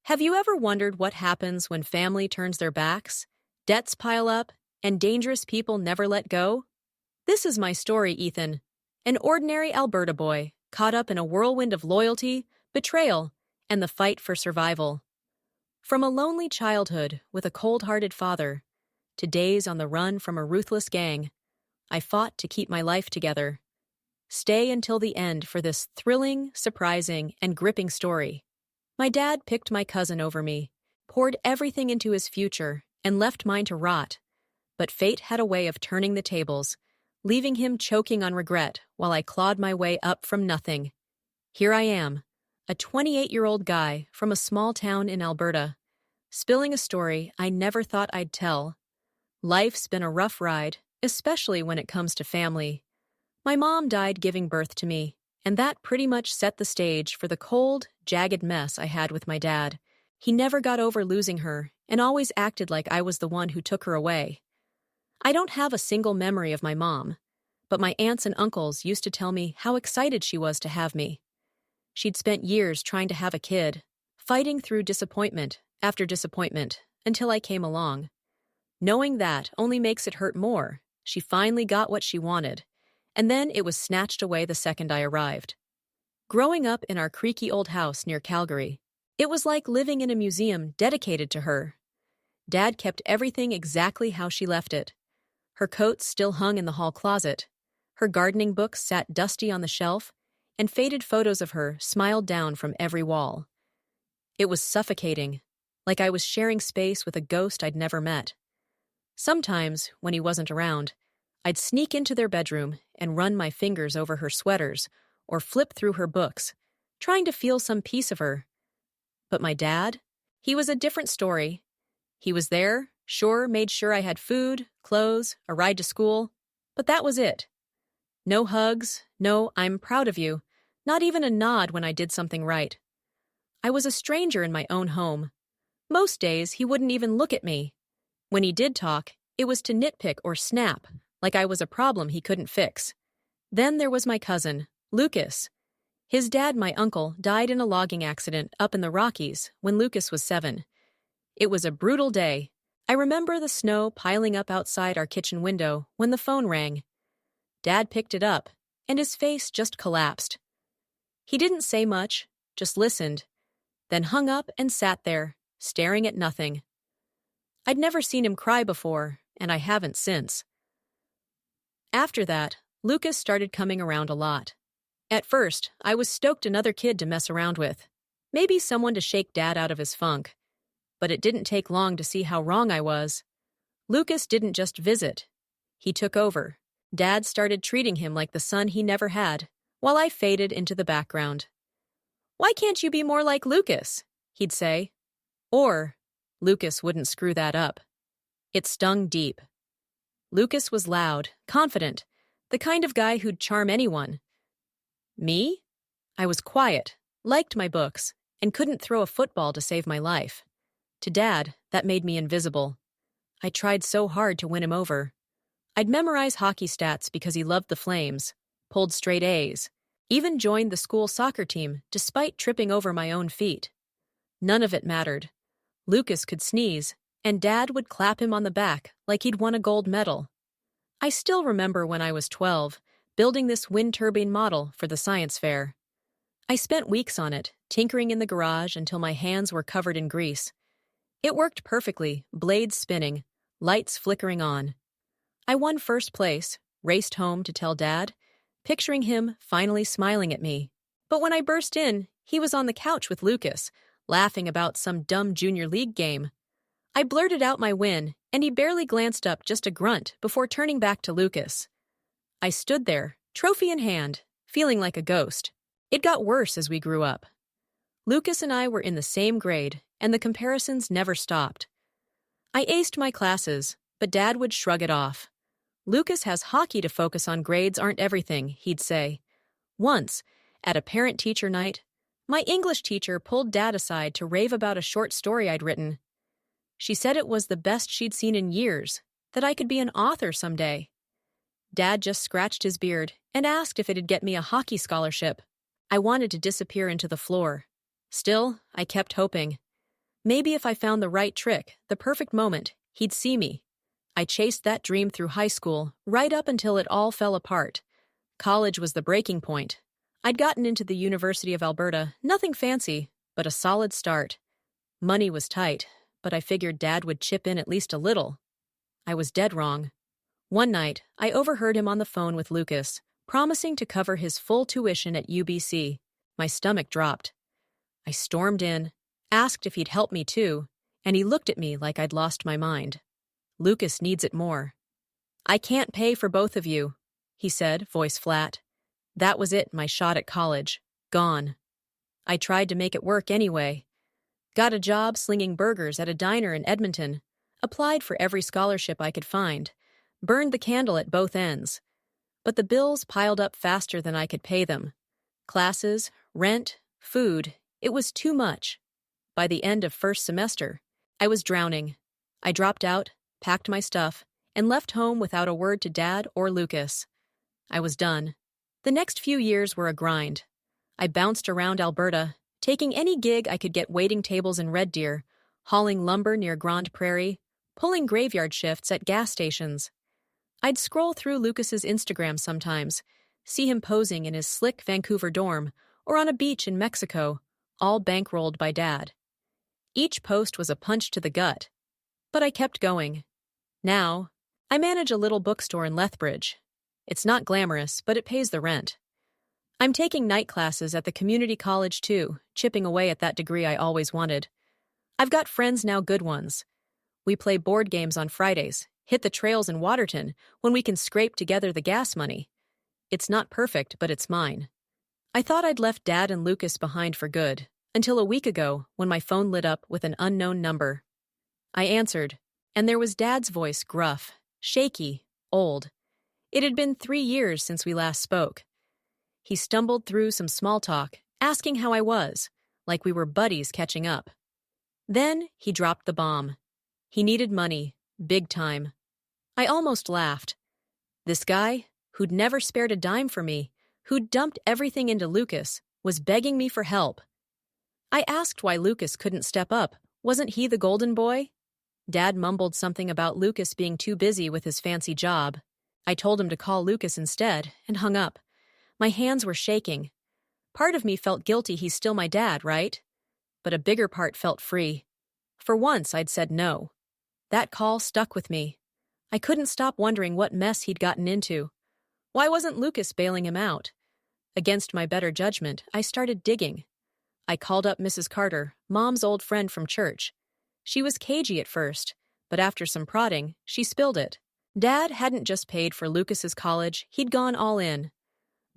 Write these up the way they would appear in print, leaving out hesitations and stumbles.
Have you ever wondered what happens when family turns their backs, debts pile up, and dangerous people never let go? This is my story, Ethan. An ordinary Alberta boy, caught up in a whirlwind of loyalty, betrayal, and the fight for survival. From a lonely childhood with a cold-hearted father, to days on the run from a ruthless gang, I fought to keep my life together. Stay until the end for this thrilling, surprising, and gripping story. My dad picked my cousin over me, poured everything into his future, and left mine to rot. But fate had a way of turning the tables, leaving him choking on regret while I clawed my way up from nothing. Here I am, a 28-year-old guy from a small town in Alberta, spilling a story I never thought I'd tell. Life's been a rough ride, especially when it comes to family. My mom died giving birth to me, and that pretty much set the stage for the cold, jagged mess I had with my dad. He never got over losing her and always acted like I was the one who took her away. I don't have a single memory of my mom, but my aunts and uncles used to tell me how excited she was to have me. She'd spent years trying to have a kid, fighting through disappointment after disappointment until I came along. Knowing that only makes it hurt more. She finally got what she wanted, and then it was snatched away the second I arrived. Growing up in our creaky old house near Calgary, it was like living in a museum dedicated to her. Dad kept everything exactly how she left it. Her coats still hung in the hall closet. Her gardening books sat dusty on the shelf, and faded photos of her smiled down from every wall. It was suffocating, like I was sharing space with a ghost I'd never met. Sometimes, when he wasn't around, I'd sneak into their bedroom and run my fingers over her sweaters or flip through her books, trying to feel some piece of her. But my dad? He was a different story. He was there, sure, made sure I had food, clothes, a ride to school, but that was it. No hugs, no "I'm proud of you," not even a nod when I did something right. I was a stranger in my own home. Most days, he wouldn't even look at me. When he did talk, it was to nitpick or snap, like I was a problem he couldn't fix. Then there was my cousin, Lucas. His dad, my uncle, died in a logging accident up in the Rockies when Lucas was 7. It was a brutal day. I remember the snow piling up outside our kitchen window when the phone rang. Dad picked it up, and his face just collapsed. He didn't say much, just listened, then hung up and sat there, staring at nothing. I'd never seen him cry before, and I haven't since. After that, Lucas started coming around a lot. At first, I was stoked another kid to mess around with. Maybe someone to shake Dad out of his funk. But it didn't take long to see how wrong I was. Lucas didn't just visit. He took over. Dad started treating him like the son he never had, while I faded into the background. "Why can't you be more like Lucas?" he'd say. Or, Lucas wouldn't screw that up. It stung deep. Lucas was loud, confident, the kind of guy who'd charm anyone. Me? I was quiet, liked my books, and couldn't throw a football to save my life. To Dad, that made me invisible. I tried so hard to win him over. I'd memorize hockey stats because he loved the Flames, pulled straight A's, even joined the school soccer team despite tripping over my own feet. None of it mattered. Lucas could sneeze, and Dad would clap him on the back like he'd won a gold medal. I still remember when I was 12, building this wind turbine model for the science fair. I spent weeks on it, tinkering in the garage until my hands were covered in grease. It worked perfectly, blades spinning, lights flickering on. I won first place, raced home to tell Dad, picturing him finally smiling at me. But when I burst in, he was on the couch with Lucas, laughing about some dumb junior league game. I blurted out my win, and he barely glanced up, just a grunt, before turning back to Lucas. I stood there, trophy in hand, feeling like a ghost. It got worse as we grew up. Lucas and I were in the same grade, and the comparisons never stopped. I aced my classes, but Dad would shrug it off. "Lucas has hockey to focus on, grades aren't everything," he'd say. Once, at a parent-teacher night, my English teacher pulled Dad aside to rave about a short story I'd written. She said it was the best she'd seen in years, that I could be an author someday. Dad just scratched his beard and asked if it'd get me a hockey scholarship. I wanted to disappear into the floor. Still, I kept hoping. Maybe if I found the right trick, the perfect moment, he'd see me. I chased that dream through high school, right up until it all fell apart. College was the breaking point. I'd gotten into the University of Alberta, nothing fancy, but a solid start. Money was tight, but I figured Dad would chip in at least a little. I was dead wrong. One night, I overheard him on the phone with Lucas, promising to cover his full tuition at UBC. My stomach dropped. I stormed in, asked if he'd help me too, and he looked at me like I'd lost my mind. Lucas needs it more. I can't pay for both of you, he said, voice flat. That was it, my shot at college. Gone. I tried to make it work anyway. Got a job slinging burgers at a diner in Edmonton, applied for every scholarship I could find, burned the candle at both ends. But the bills piled up faster than I could pay them. Classes, rent, food, it was too much. By the end of first semester, I was drowning. I dropped out, packed my stuff, and left home without a word to Dad or Lucas. I was done. The next few years were a grind. I bounced around Alberta, taking any gig I could get, waiting tables in Red Deer, hauling lumber near Grande Prairie, pulling graveyard shifts at gas stations. I'd scroll through Lucas's Instagram sometimes, see him posing in his slick Vancouver dorm or on a beach in Mexico, all bankrolled by Dad. Each post was a punch to the gut, but I kept going. Now, I manage a little bookstore in Lethbridge. It's not glamorous, but it pays the rent. I'm taking night classes at the community college too, chipping away at that degree I always wanted. I've got friends now, good ones. We play board games on Fridays, hit the trails in Waterton when we can scrape together the gas money. It's not perfect, but it's mine. I thought I'd left Dad and Lucas behind for good, until a week ago when my phone lit up with an unknown number. I answered, and there was Dad's voice, gruff, shaky, old. It had been 3 years since we last spoke. He stumbled through some small talk, asking how I was, like we were buddies catching up. Then he dropped the bomb. He needed money, big time. I almost laughed. This guy, who'd never spared a dime for me, who'd dumped everything into Lucas, was begging me for help. I asked why Lucas couldn't step up. Wasn't he the golden boy? Dad mumbled something about Lucas being too busy with his fancy job. I told him to call Lucas instead, and hung up. My hands were shaking. Part of me felt guilty, he's still my dad, right? But a bigger part felt free. For once, I'd said no. That call stuck with me. I couldn't stop wondering what mess he'd gotten into. Why wasn't Lucas bailing him out? Against my better judgment, I started digging. I called up Mrs. Carter, Mom's old friend from church. She was cagey at first, but after some prodding, she spilled it. Dad hadn't just paid for Lucas's college, he'd gone all in.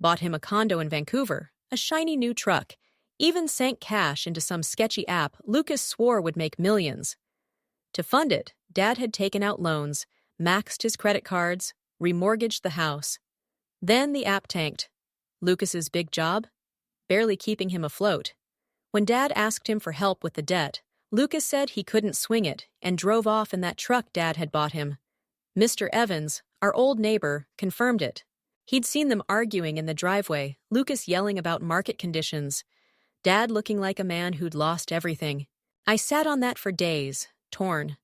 Bought him a condo in Vancouver, a shiny new truck, even sank cash into some sketchy app Lucas swore would make millions. To fund it, Dad had taken out loans, maxed his credit cards, remortgaged the house. Then the app tanked. Lucas's big job? Barely keeping him afloat. When Dad asked him for help with the debt, Lucas said he couldn't swing it and drove off in that truck Dad had bought him. Mr. Evans, our old neighbor, confirmed it. He'd seen them arguing in the driveway, Lucas yelling about market conditions, Dad looking like a man who'd lost everything. I sat on that for days, torn.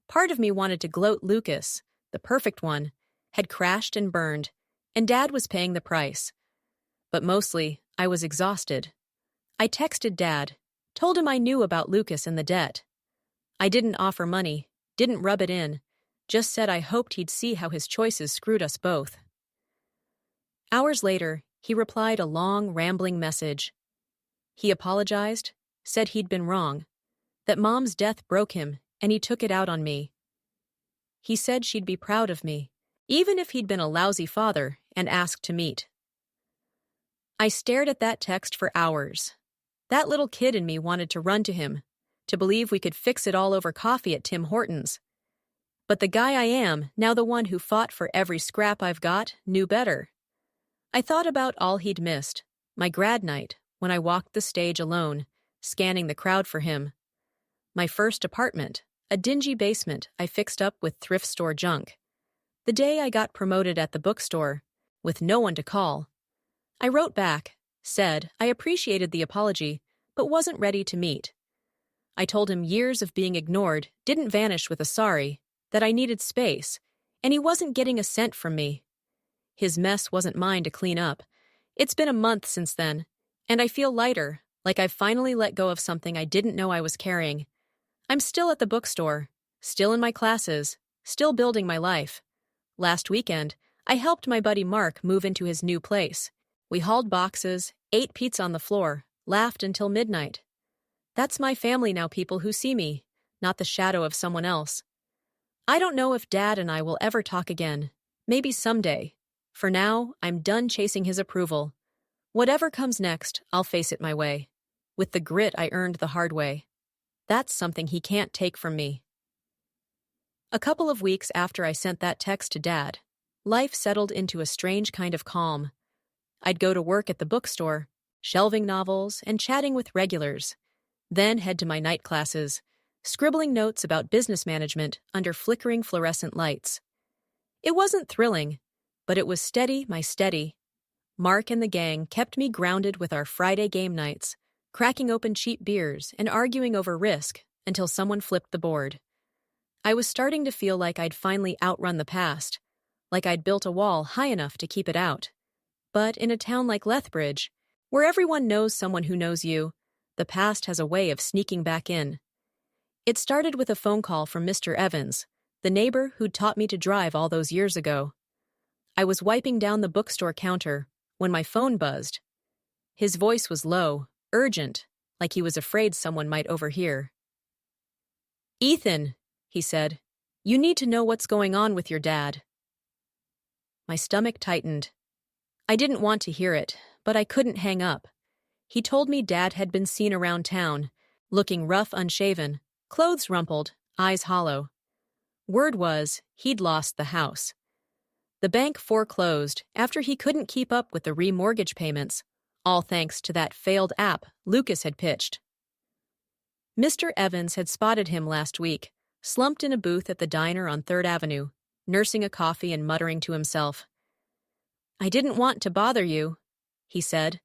Part of me wanted to gloat. Lucas, the perfect one, had crashed and burned, and Dad was paying the price. But mostly, I was exhausted. I texted Dad, told him I knew about Lucas and the debt. I didn't offer money, didn't rub it in, just said I hoped he'd see how his choices screwed us both. Hours later, he replied a long, rambling message. He apologized, said he'd been wrong, that Mom's death broke him, and he took it out on me. He said she'd be proud of me, even if he'd been a lousy father, and asked to meet. I stared at that text for hours. That little kid in me wanted to run to him, to believe we could fix it all over coffee at Tim Hortons. But the guy I am, now the one who fought for every scrap I've got, knew better. I thought about all he'd missed, my grad night, when I walked the stage alone, scanning the crowd for him. My first apartment, a dingy basement I fixed up with thrift store junk. The day I got promoted at the bookstore, with no one to call. I wrote back, said I appreciated the apology, but wasn't ready to meet. I told him years of being ignored didn't vanish with a sorry, that I needed space, and he wasn't getting a cent from me. His mess wasn't mine to clean up. It's been a month since then, and I feel lighter, like I've finally let go of something I didn't know I was carrying. I'm still at the bookstore, still in my classes, still building my life. Last weekend, I helped my buddy Mark move into his new place. We hauled boxes, ate pizza on the floor, laughed until midnight. That's my family now, people who see me, not the shadow of someone else. I don't know if Dad and I will ever talk again. Maybe someday. For now, I'm done chasing his approval. Whatever comes next, I'll face it my way. With the grit I earned the hard way. That's something he can't take from me. A couple of weeks after I sent that text to Dad, life settled into a strange kind of calm. I'd go to work at the bookstore, shelving novels and chatting with regulars, then head to my night classes, scribbling notes about business management under flickering fluorescent lights. It wasn't thrilling, but it was steady, my steady. Mark and the gang kept me grounded with our Friday game nights, cracking open cheap beers and arguing over risk until someone flipped the board. I was starting to feel like I'd finally outrun the past, like I'd built a wall high enough to keep it out. But in a town like Lethbridge, where everyone knows someone who knows you, the past has a way of sneaking back in. It started with a phone call from Mr. Evans, the neighbor who'd taught me to drive all those years ago. I was wiping down the bookstore counter when my phone buzzed. His voice was low, urgent, like he was afraid someone might overhear. "Ethan," he said, "you need to know what's going on with your dad." My stomach tightened. I didn't want to hear it, but I couldn't hang up. He told me Dad had been seen around town, looking rough, unshaven, clothes rumpled, eyes hollow. Word was, he'd lost the house. The bank foreclosed after he couldn't keep up with the remortgage payments, all thanks to that failed app Lucas had pitched. Mr. Evans had spotted him last week, slumped in a booth at the diner on 3rd Avenue, nursing a coffee and muttering to himself. "I didn't want to bother you," he said,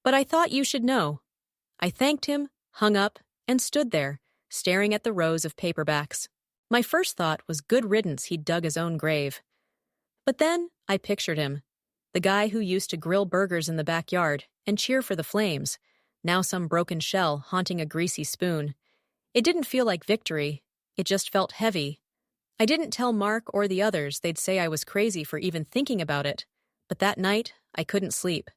"but I thought you should know." I thanked him, hung up, and stood there, staring at the rows of paperbacks. My first thought was good riddance he'd dug his own grave. But then I pictured him, the guy who used to grill burgers in the backyard and cheer for the Flames, now some broken shell haunting a greasy spoon. It didn't feel like victory, it just felt heavy. I didn't tell Mark or the others, they'd say I was crazy for even thinking about it, but that night I couldn't sleep.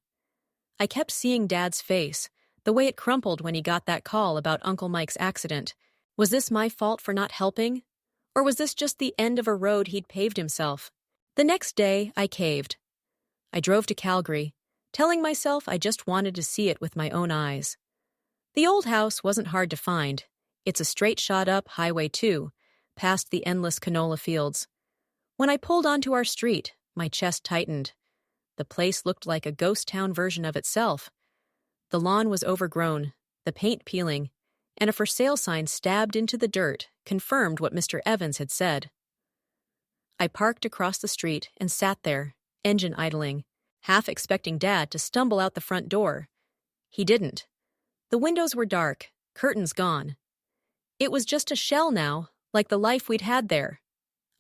I kept seeing Dad's face, the way it crumpled when he got that call about Uncle Mike's accident. Was this my fault for not helping? Or was this just the end of a road he'd paved himself? The next day, I caved. I drove to Calgary, telling myself I just wanted to see it with my own eyes. The old house wasn't hard to find. It's a straight shot up Highway 2, past the endless canola fields. When I pulled onto our street, my chest tightened. The place looked like a ghost town version of itself. The lawn was overgrown, the paint peeling, and a for sale sign stabbed into the dirt confirmed what Mr. Evans had said. I parked across the street and sat there, engine idling, half expecting Dad to stumble out the front door. He didn't. The windows were dark, curtains gone. It was just a shell now, like the life we'd had there.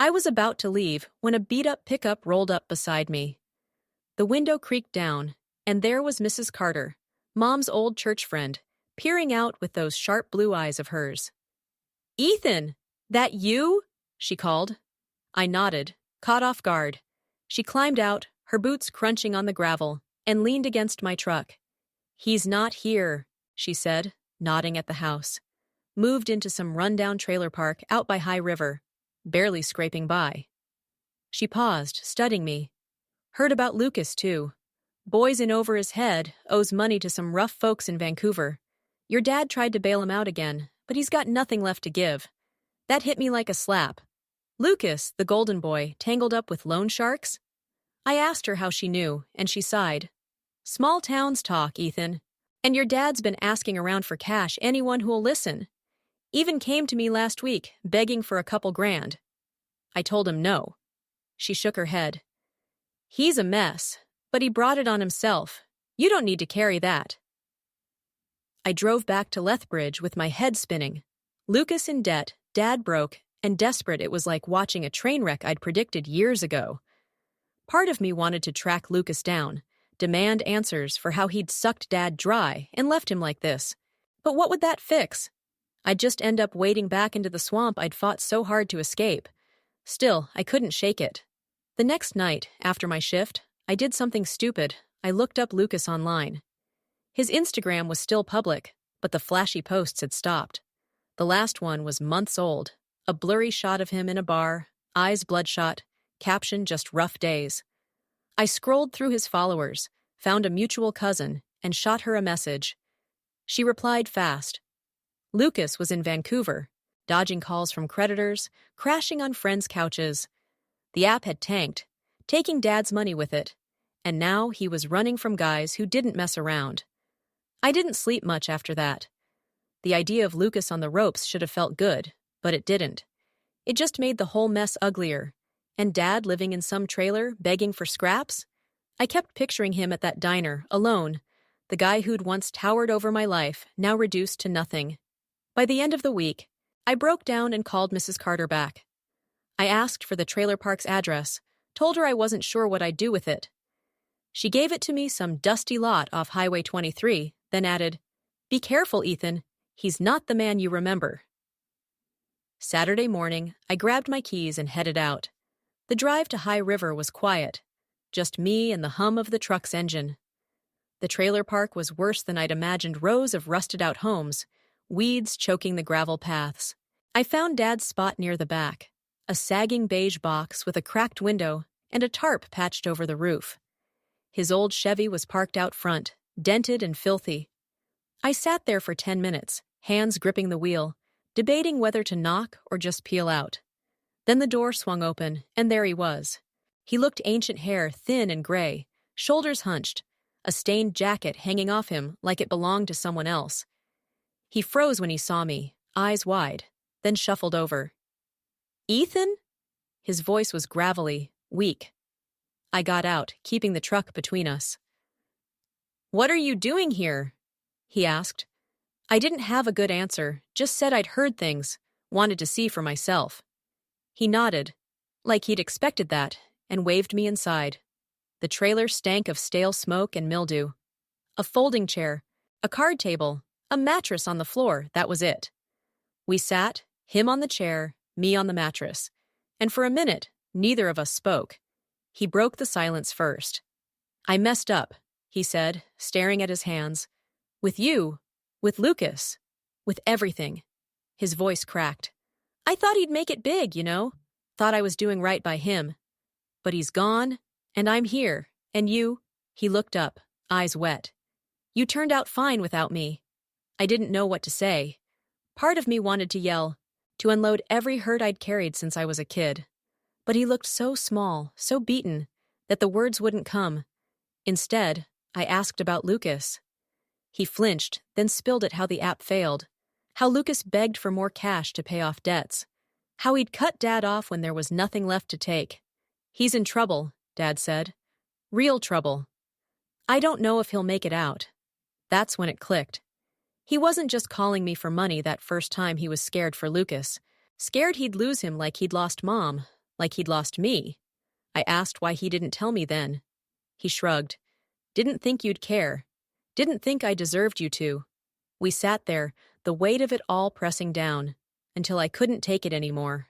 I was about to leave when a beat-up pickup rolled up beside me. The window creaked down, and there was Mrs. Carter, Mom's old church friend, peering out with those sharp blue eyes of hers. "Ethan, that you?" she called. I nodded, caught off guard. She climbed out, her boots crunching on the gravel, and leaned against my truck. "He's not here," she said, nodding at the house. Moved into some rundown trailer park out by High River, barely scraping by. She paused, studying me. Heard about Lucas, too. Boy's in over his head, owes money to some rough folks in Vancouver. Your dad tried to bail him out again, but he's got nothing left to give. That hit me like a slap. Lucas, the golden boy, tangled up with loan sharks? I asked her how she knew, and she sighed. Small towns talk, Ethan. And your dad's been asking around for cash anyone who'll listen. Even came to me last week, begging for a couple grand. I told him no. She shook her head. He's a mess, but he brought it on himself. You don't need to carry that. I drove back to Lethbridge with my head spinning. Lucas in debt, Dad broke, and desperate it was like watching a train wreck I'd predicted years ago. Part of me wanted to track Lucas down, demand answers for how he'd sucked Dad dry and left him like this. But what would that fix? I'd just end up wading back into the swamp I'd fought so hard to escape. Still, I couldn't shake it. The next night, after my shift, I did something stupid. I looked up Lucas online. His Instagram was still public, but the flashy posts had stopped. The last one was months old, a blurry shot of him in a bar, eyes bloodshot, caption just rough days. I scrolled through his followers, found a mutual cousin, and shot her a message. She replied fast. Lucas was in Vancouver, dodging calls from creditors, crashing on friends' couches. The app had tanked, taking Dad's money with it, and now he was running from guys who didn't mess around. I didn't sleep much after that. The idea of Lucas on the ropes should have felt good, but it didn't. It just made the whole mess uglier. And Dad living in some trailer, begging for scraps? I kept picturing him at that diner, alone, the guy who'd once towered over my life, now reduced to nothing. By the end of the week, I broke down and called Mrs. Carter back. I asked for the trailer park's address, told her I wasn't sure what I'd do with it. She gave it to me some dusty lot off Highway 23, then added, "Be careful, Ethan. He's not the man you remember." Saturday morning, I grabbed my keys and headed out. The drive to High River was quiet, just me and the hum of the truck's engine. The trailer park was worse than I'd imagined, rows of rusted-out homes, weeds choking the gravel paths. I found Dad's spot near the back, a sagging beige box with a cracked window and a tarp patched over the roof. His old Chevy was parked out front, dented and filthy. I sat there for 10 minutes, hands gripping the wheel, debating whether to knock or just peel out. Then the door swung open, and there he was. He looked ancient hair, thin and gray, shoulders hunched, a stained jacket hanging off him like it belonged to someone else. He froze when he saw me, eyes wide, then shuffled over. "Ethan?" His voice was gravelly, weak. I got out, keeping the truck between us. "What are you doing here?" he asked. I didn't have a good answer, just said I'd heard things, wanted to see for myself. He nodded, like he'd expected that, and waved me inside. The trailer stank of stale smoke and mildew. A folding chair, a card table, a mattress on the floor, that was it. We sat, him on the chair, me on the mattress, and for a minute, neither of us spoke. He broke the silence first. "I messed up," he said, staring at his hands. "With you, with Lucas, with everything." His voice cracked. "I thought he'd make it big, you know. Thought I was doing right by him. But he's gone, and I'm here, and you—" He looked up, eyes wet. "You turned out fine without me." I didn't know what to say. Part of me wanted to yell, to unload every hurt I'd carried since I was a kid. But he looked so small, so beaten, that the words wouldn't come. Instead, I asked about Lucas. He flinched, then spilled at how the app failed, how Lucas begged for more cash to pay off debts, how he'd cut Dad off when there was nothing left to take. "He's in trouble," Dad said. "Real trouble. I don't know if he'll make it out." That's when it clicked. He wasn't just calling me for money that first time. He was scared for Lucas, scared he'd lose him like he'd lost Mom, like he'd lost me. I asked why he didn't tell me then. He shrugged. "Didn't think you'd care. Didn't think I deserved you to." We sat there, the weight of it all pressing down, until I couldn't take it anymore.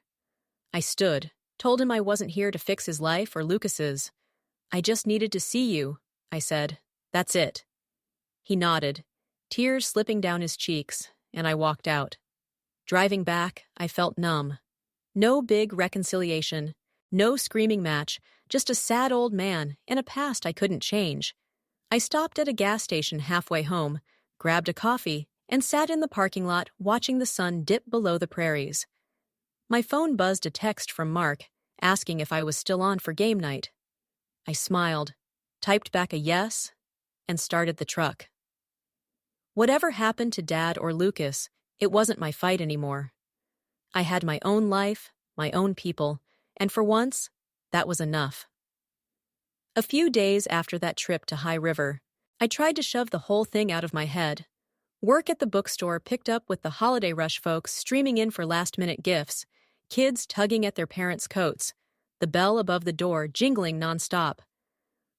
I stood, told him I wasn't here to fix his life or Lucas's. "I just needed to see you," I said. "That's it." He nodded, tears slipping down his cheeks, and I walked out. Driving back, I felt numb. No big reconciliation, no screaming match, just a sad old man and a past I couldn't change. I stopped at a gas station halfway home, grabbed a coffee, and sat in the parking lot watching the sun dip below the prairies. My phone buzzed a text from Mark, asking if I was still on for game night. I smiled, typed back a yes, and started the truck. Whatever happened to Dad or Lucas, it wasn't my fight anymore. I had my own life, my own people, and for once, that was enough. A few days after that trip to High River, I tried to shove the whole thing out of my head. Work at the bookstore picked up with the holiday rush folks streaming in for last-minute gifts, kids tugging at their parents' coats, the bell above the door jingling nonstop.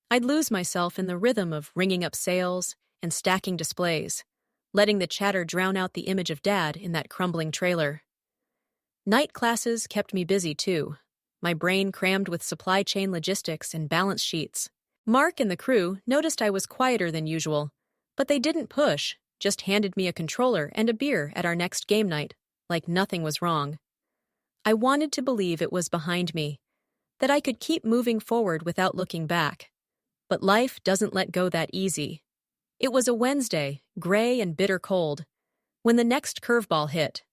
I'd lose myself in the rhythm of ringing up sales and stacking displays, letting the chatter drown out the image of Dad in that crumbling trailer. Night classes kept me busy, too, my brain crammed with supply chain logistics and balance sheets. Mark and the crew noticed I was quieter than usual, but they didn't push, just handed me a controller and a beer at our next game night, like nothing was wrong. I wanted to believe it was behind me, that I could keep moving forward without looking back. But life doesn't let go that easy. It was a Wednesday, gray and bitter cold, when the next curveball hit.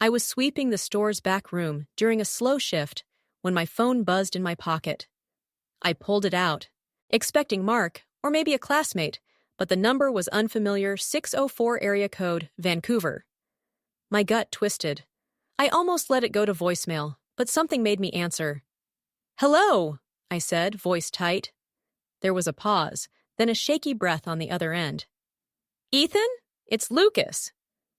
I was sweeping the store's back room during a slow shift when my phone buzzed in my pocket. I pulled it out, expecting Mark or maybe a classmate, but the number was unfamiliar 604 area code, Vancouver. My gut twisted. I almost let it go to voicemail, but something made me answer. "Hello," I said, voice tight. There was a pause, then a shaky breath on the other end. "Ethan? It's Lucas."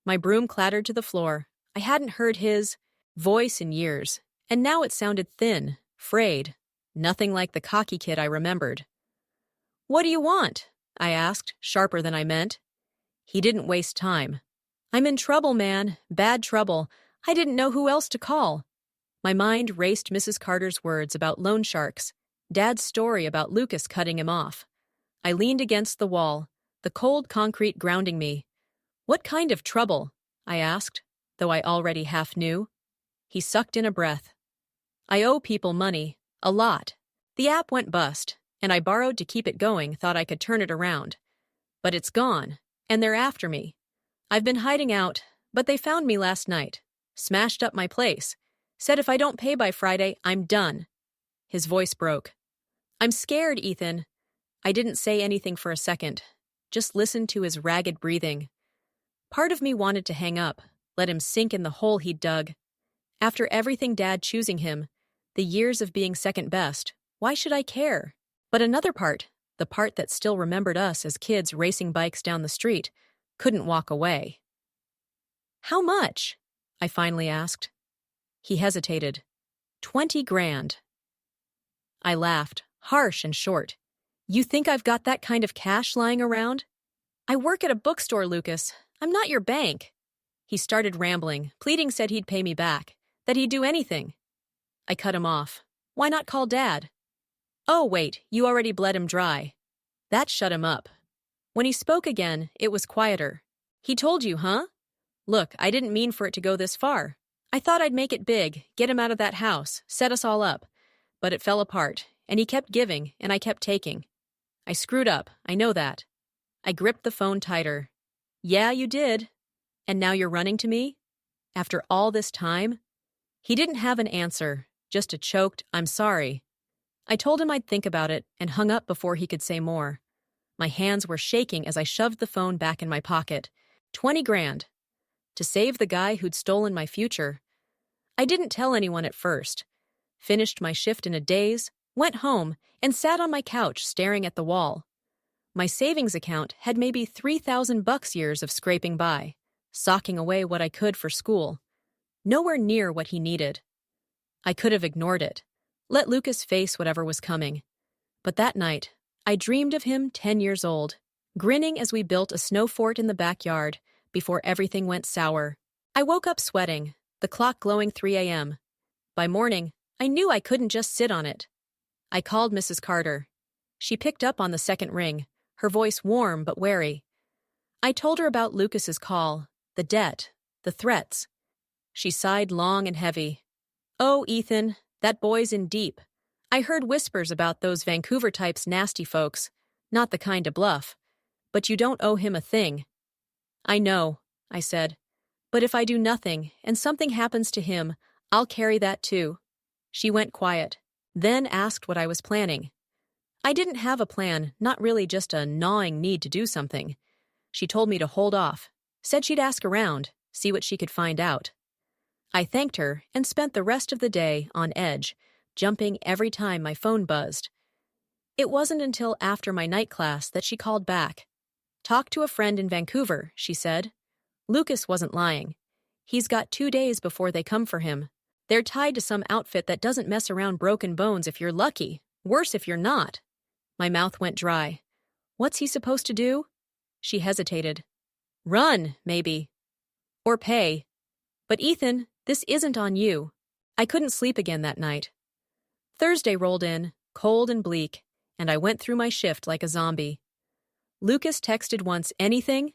My broom clattered to the floor. I hadn't heard his voice in years, and now it sounded thin, frayed, nothing like the cocky kid I remembered. "What do you want?" I asked, sharper than I meant. He didn't waste time. "I'm in trouble, man, bad trouble. I didn't know who else to call." My mind raced Mrs. Carter's words about loan sharks, Dad's story about Lucas cutting him off. I leaned against the wall, the cold concrete grounding me. "What kind of trouble?" I asked, though I already half knew. He sucked in a breath. "I owe people money, a lot. The app went bust, and I borrowed to keep it going, thought I could turn it around. But it's gone, and they're after me. I've been hiding out, but they found me last night, smashed up my place, said if I don't pay by Friday, I'm done." His voice broke. "I'm scared, Ethan." I didn't say anything for a second, just listened to his ragged breathing. Part of me wanted to hang up, let him sink in the hole he'd dug. After everything Dad choosing him, the years of being second best, why should I care? But another part, the part that still remembered us as kids racing bikes down the street, couldn't walk away. "How much?" I finally asked. He hesitated. 20 grand. I laughed, harsh and short. "You think I've got that kind of cash lying around?" "I work at a bookstore, Lucas. I'm not your bank." He started rambling, pleading said he'd pay me back, that he'd do anything. I cut him off. "Why not call Dad?" "Oh, wait, you already bled him dry." That shut him up. When he spoke again, it was quieter. "He told you, huh? Look, I didn't mean for it to go this far. I thought I'd make it big, get him out of that house, set us all up. But it fell apart, and he kept giving, and I kept taking. I screwed up, I know that." I gripped the phone tighter. "Yeah, you did. And now you're running to me? After all this time?" He didn't have an answer, just a choked, "I'm sorry." I told him I'd think about it and hung up before he could say more. My hands were shaking as I shoved the phone back in my pocket. 20 grand. To save the guy who'd stolen my future. I didn't tell anyone at first. Finished my shift in a daze, went home, and sat on my couch staring at the wall. My savings account had maybe $3,000 years of scraping by, socking away what I could for school. Nowhere near what he needed. I could have ignored it, let Lucas face whatever was coming. But that night, I dreamed of him 10 years old, grinning as we built a snow fort in the backyard before everything went sour. I woke up sweating, the clock glowing 3 a.m. By morning, I knew I couldn't just sit on it. I called Mrs. Carter. She picked up on the second ring, her voice warm but wary. I told her about Lucas's call, the debt, the threats. She sighed long and heavy. "Oh, Ethan, that boy's in deep. I heard whispers about those Vancouver types nasty folks, not the kind to bluff. But you don't owe him a thing." "I know," I said. "But if I do nothing and something happens to him, I'll carry that too." She went quiet, then asked what I was planning. I didn't have a plan, not really just a gnawing need to do something. She told me to hold off, said she'd ask around, see what she could find out. I thanked her and spent the rest of the day on edge, jumping every time my phone buzzed. It wasn't until after my night class that she called back. Talk to a friend in Vancouver, she said. Lucas wasn't lying. He's got 2 days before they come for him. They're tied to some outfit that doesn't mess around broken bones if you're lucky. Worse if you're not. My mouth went dry. What's he supposed to do? She hesitated. Run, maybe. Or pay. But Ethan, this isn't on you. I couldn't sleep again that night. Thursday rolled in, cold and bleak, and I went through my shift like a zombie. Lucas texted once anything,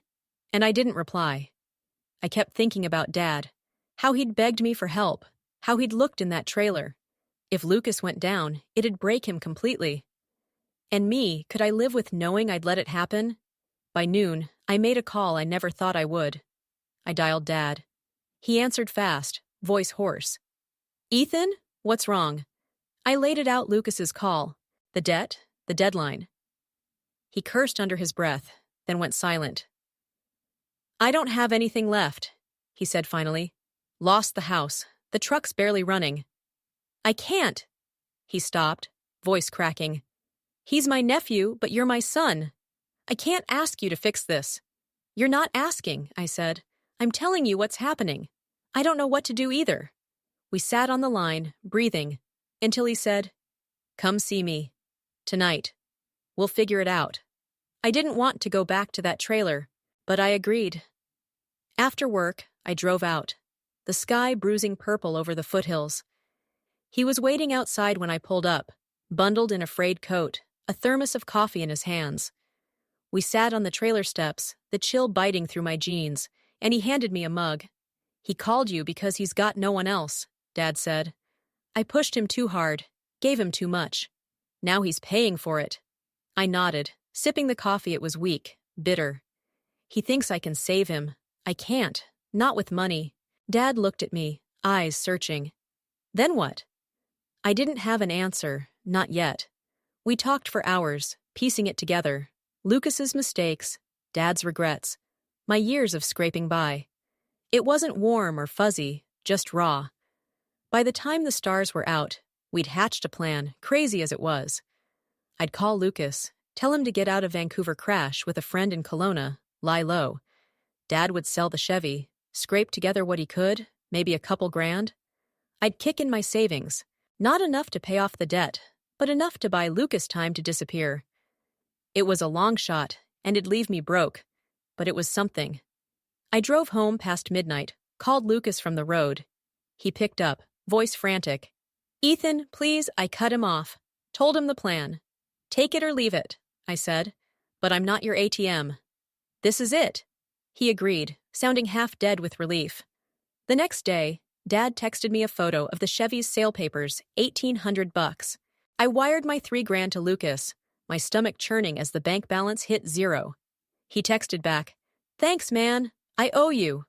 and I didn't reply. I kept thinking about Dad, how he'd begged me for help, how he'd looked in that trailer. If Lucas went down, it'd break him completely. And me, could I live with knowing I'd let it happen? By noon, I made a call I never thought I would. I dialed Dad. He answered fast, voice hoarse. Ethan, what's wrong? I laid it out Lucas's call. The debt, the deadline. He cursed under his breath, then went silent. I don't have anything left, he said finally. Lost the house. The truck's barely running. I can't. He stopped, voice cracking. He's my nephew, but you're my son. I can't ask you to fix this. You're not asking, I said. I'm telling you what's happening. I don't know what to do either. We sat on the line, breathing, until he said, Come see me. Tonight. We'll figure it out. I didn't want to go back to that trailer, but I agreed. After work, I drove out, the sky bruising purple over the foothills. He was waiting outside when I pulled up, bundled in a frayed coat, a thermos of coffee in his hands. We sat on the trailer steps, the chill biting through my jeans, and he handed me a mug. He called you because he's got no one else, Dad said. I pushed him too hard, gave him too much. Now he's paying for it. I nodded, sipping the coffee. It was weak, bitter. He thinks I can save him. I can't, not with money. Dad looked at me, eyes searching. Then what? I didn't have an answer, not yet. We talked for hours, piecing it together. Lucas's mistakes, Dad's regrets, my years of scraping by. It wasn't warm or fuzzy, just raw. By the time the stars were out, we'd hatched a plan, crazy as it was. I'd call Lucas, tell him to get out of Vancouver crash with a friend in Kelowna, lie low. Dad would sell the Chevy, scrape together what he could, maybe a couple grand. I'd kick in my savings, not enough to pay off the debt, but enough to buy Lucas time to disappear. It was a long shot, and it'd leave me broke, but it was something. I drove home past midnight, called Lucas from the road. He picked up, voice frantic. Ethan, please, I cut him off. Told him the plan. Take it or leave it, I said, but I'm not your ATM. This is it. He agreed, sounding half dead with relief. The next day, Dad texted me a photo of the Chevy's sale papers, $1,800. I wired my $3,000 to Lucas, my stomach churning as the bank balance hit zero. He texted back, Thanks, man. I owe you.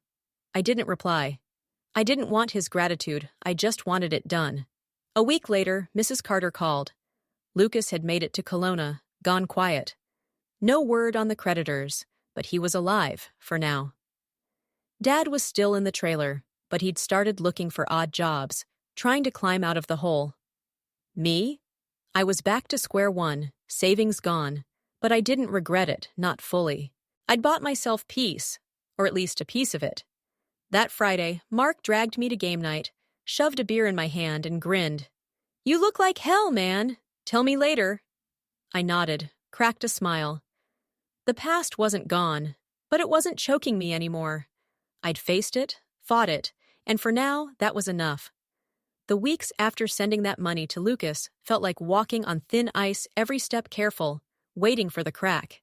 I didn't reply. I didn't want his gratitude. I just wanted it done. A week later, Mrs. Carter called. Lucas had made it to Kelowna, gone quiet. No word on the creditors, but he was alive, for now. Dad was still in the trailer, but he'd started looking for odd jobs, trying to climb out of the hole. Me? I was back to square one, savings gone, but I didn't regret it, not fully. I'd bought myself peace, or at least a piece of it. That Friday, Mark dragged me to game night, shoved a beer in my hand, and grinned. You look like hell, man. Tell me later. I nodded, cracked a smile. The past wasn't gone, but it wasn't choking me anymore. I'd faced it, fought it, and for now, that was enough. The weeks after sending that money to Lucas felt like walking on thin ice, every step careful, waiting for the crack.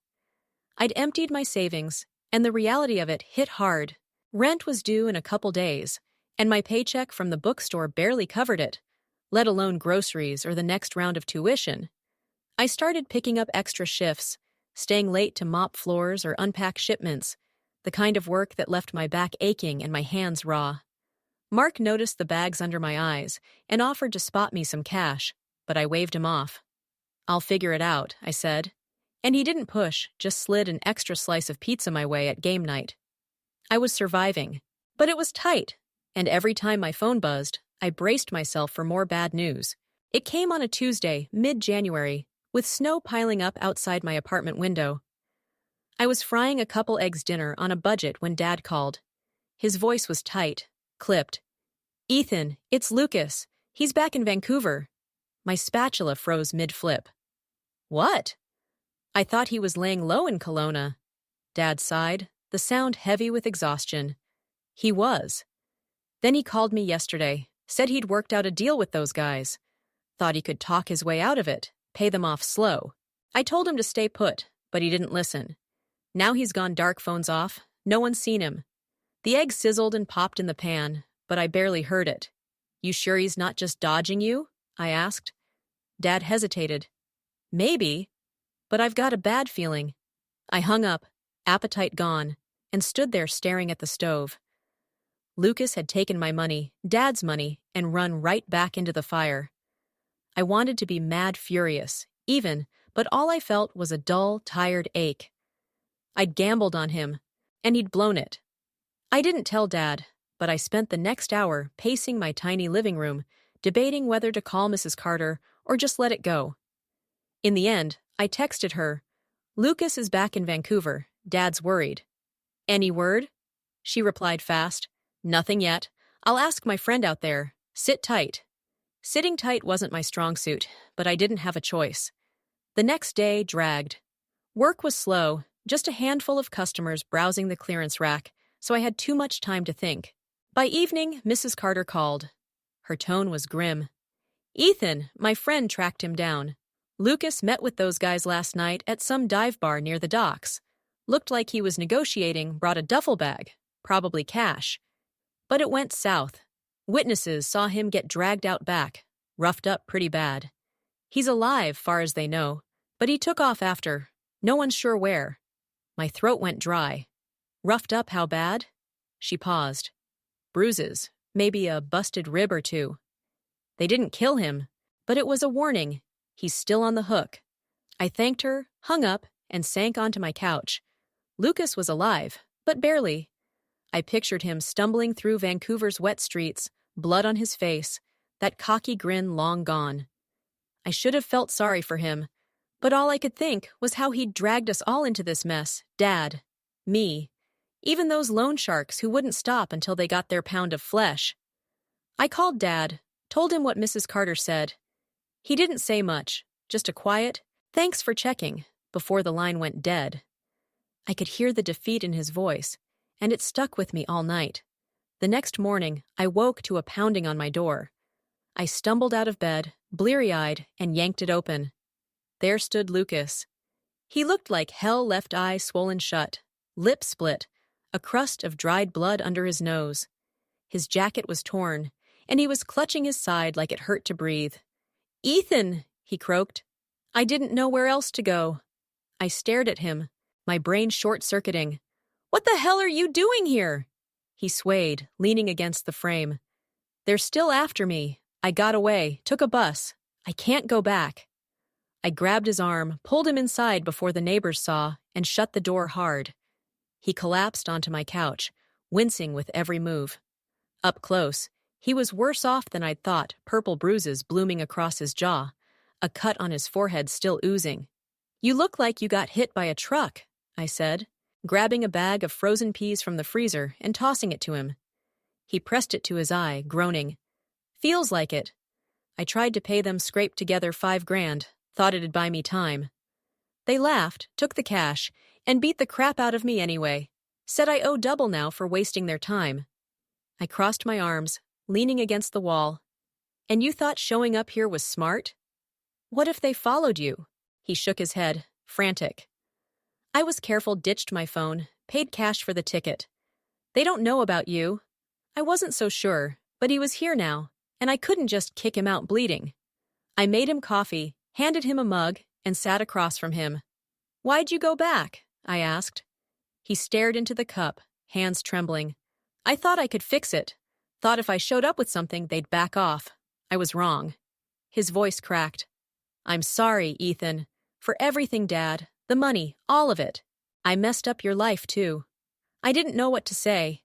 I'd emptied my savings, and the reality of it hit hard. Rent was due in a couple days, and my paycheck from the bookstore barely covered it, let alone groceries or the next round of tuition. I started picking up extra shifts, staying late to mop floors or unpack shipments, the kind of work that left my back aching and my hands raw. Mark noticed the bags under my eyes and offered to spot me some cash, but I waved him off. I'll figure it out, I said. And he didn't push, just slid an extra slice of pizza my way at game night. I was surviving, but it was tight, and every time my phone buzzed, I braced myself for more bad news. It came on a Tuesday, mid-January, with snow piling up outside my apartment window. I was frying a couple eggs dinner on a budget when Dad called. His voice was tight, clipped. "Ethan, it's Lucas. He's back in Vancouver." My spatula froze mid-flip. "What?" "I thought he was laying low in Kelowna." Dad sighed, the sound heavy with exhaustion. "He was. Then he called me yesterday, said he'd worked out a deal with those guys. Thought he could talk his way out of it, pay them off slow. I told him to stay put, but he didn't listen. Now he's gone dark phones off, no one's seen him. The egg sizzled and popped in the pan, but I barely heard it. You sure he's not just dodging you?" I asked. Dad hesitated. "Maybe, but I've got a bad feeling." I hung up, appetite gone, and stood there staring at the stove. Lucas had taken my money, Dad's money, and run right back into the fire. I wanted to be mad furious, even, but all I felt was a dull, tired ache. I'd gambled on him, and he'd blown it. I didn't tell Dad, but I spent the next hour pacing my tiny living room, debating whether to call Mrs. Carter or just let it go. In the end, I texted her, "Lucas is back in Vancouver. Dad's worried." "Any word?" She replied fast, "Nothing yet. I'll ask my friend out there. Sit tight." Sitting tight wasn't my strong suit, but I didn't have a choice. The next day dragged. Work was slow, just a handful of customers browsing the clearance rack, so I had too much time to think. By evening, Mrs. Carter called. Her tone was grim. "Ethan, my friend tracked him down. Lucas met with those guys last night at some dive bar near the docks. Looked like he was negotiating, brought a duffel bag, probably cash. But it went south. Witnesses saw him get dragged out back, roughed up pretty bad. He's alive, far as they know, but he took off after. No one's sure where." My throat went dry. "Roughed up how bad?" She paused. "Bruises, maybe a busted rib or two. They didn't kill him, but it was a warning. He's still on the hook." I thanked her, hung up, and sank onto my couch. Lucas was alive, but barely. I pictured him stumbling through Vancouver's wet streets, blood on his face, that cocky grin long gone. I should have felt sorry for him, but all I could think was how he'd dragged us all into this mess, Dad, me, even those loan sharks who wouldn't stop until they got their pound of flesh. I called Dad, told him what Mrs. Carter said. He didn't say much, just a quiet, "Thanks for checking," before the line went dead. I could hear the defeat in his voice, and it stuck with me all night. The next morning, I woke to a pounding on my door. I stumbled out of bed, bleary-eyed, and yanked it open. There stood Lucas. He looked like hell-left eye swollen shut, lip split, a crust of dried blood under his nose. His jacket was torn, and he was clutching his side like it hurt to breathe. "Ethan!" he croaked. I didn't know where else to go. I stared at him, my brain short-circuiting. "What the hell are you doing here?" He swayed, leaning against the frame. "They're still after me. I got away, took a bus. I can't go back." I grabbed his arm, pulled him inside before the neighbors saw, and shut the door hard. He collapsed onto my couch, wincing with every move. Up close, he was worse off than I'd thought, purple bruises blooming across his jaw, a cut on his forehead still oozing. "You look like you got hit by a truck," I said, grabbing a bag of frozen peas from the freezer and tossing it to him. He pressed it to his eye, groaning. "Feels like it." I tried to pay them scraped together $5,000, thought it'd buy me time. They laughed, took the cash, and beat the crap out of me anyway. Said I owe double now for wasting their time. I crossed my arms, leaning against the wall. "And you thought showing up here was smart? What if they followed you?" He shook his head, frantic. I was careful, ditched my phone, paid cash for the ticket. "They don't know about you." I wasn't so sure, but he was here now, and I couldn't just kick him out bleeding. I made him coffee, handed him a mug, and sat across from him. "Why'd you go back?" I asked. He stared into the cup, hands trembling. "I thought I could fix it. Thought if I showed up with something, they'd back off. I was wrong." His voice cracked. "I'm sorry, Ethan. For everything, Dad. The money, all of it. I messed up your life, too." I didn't know what to say.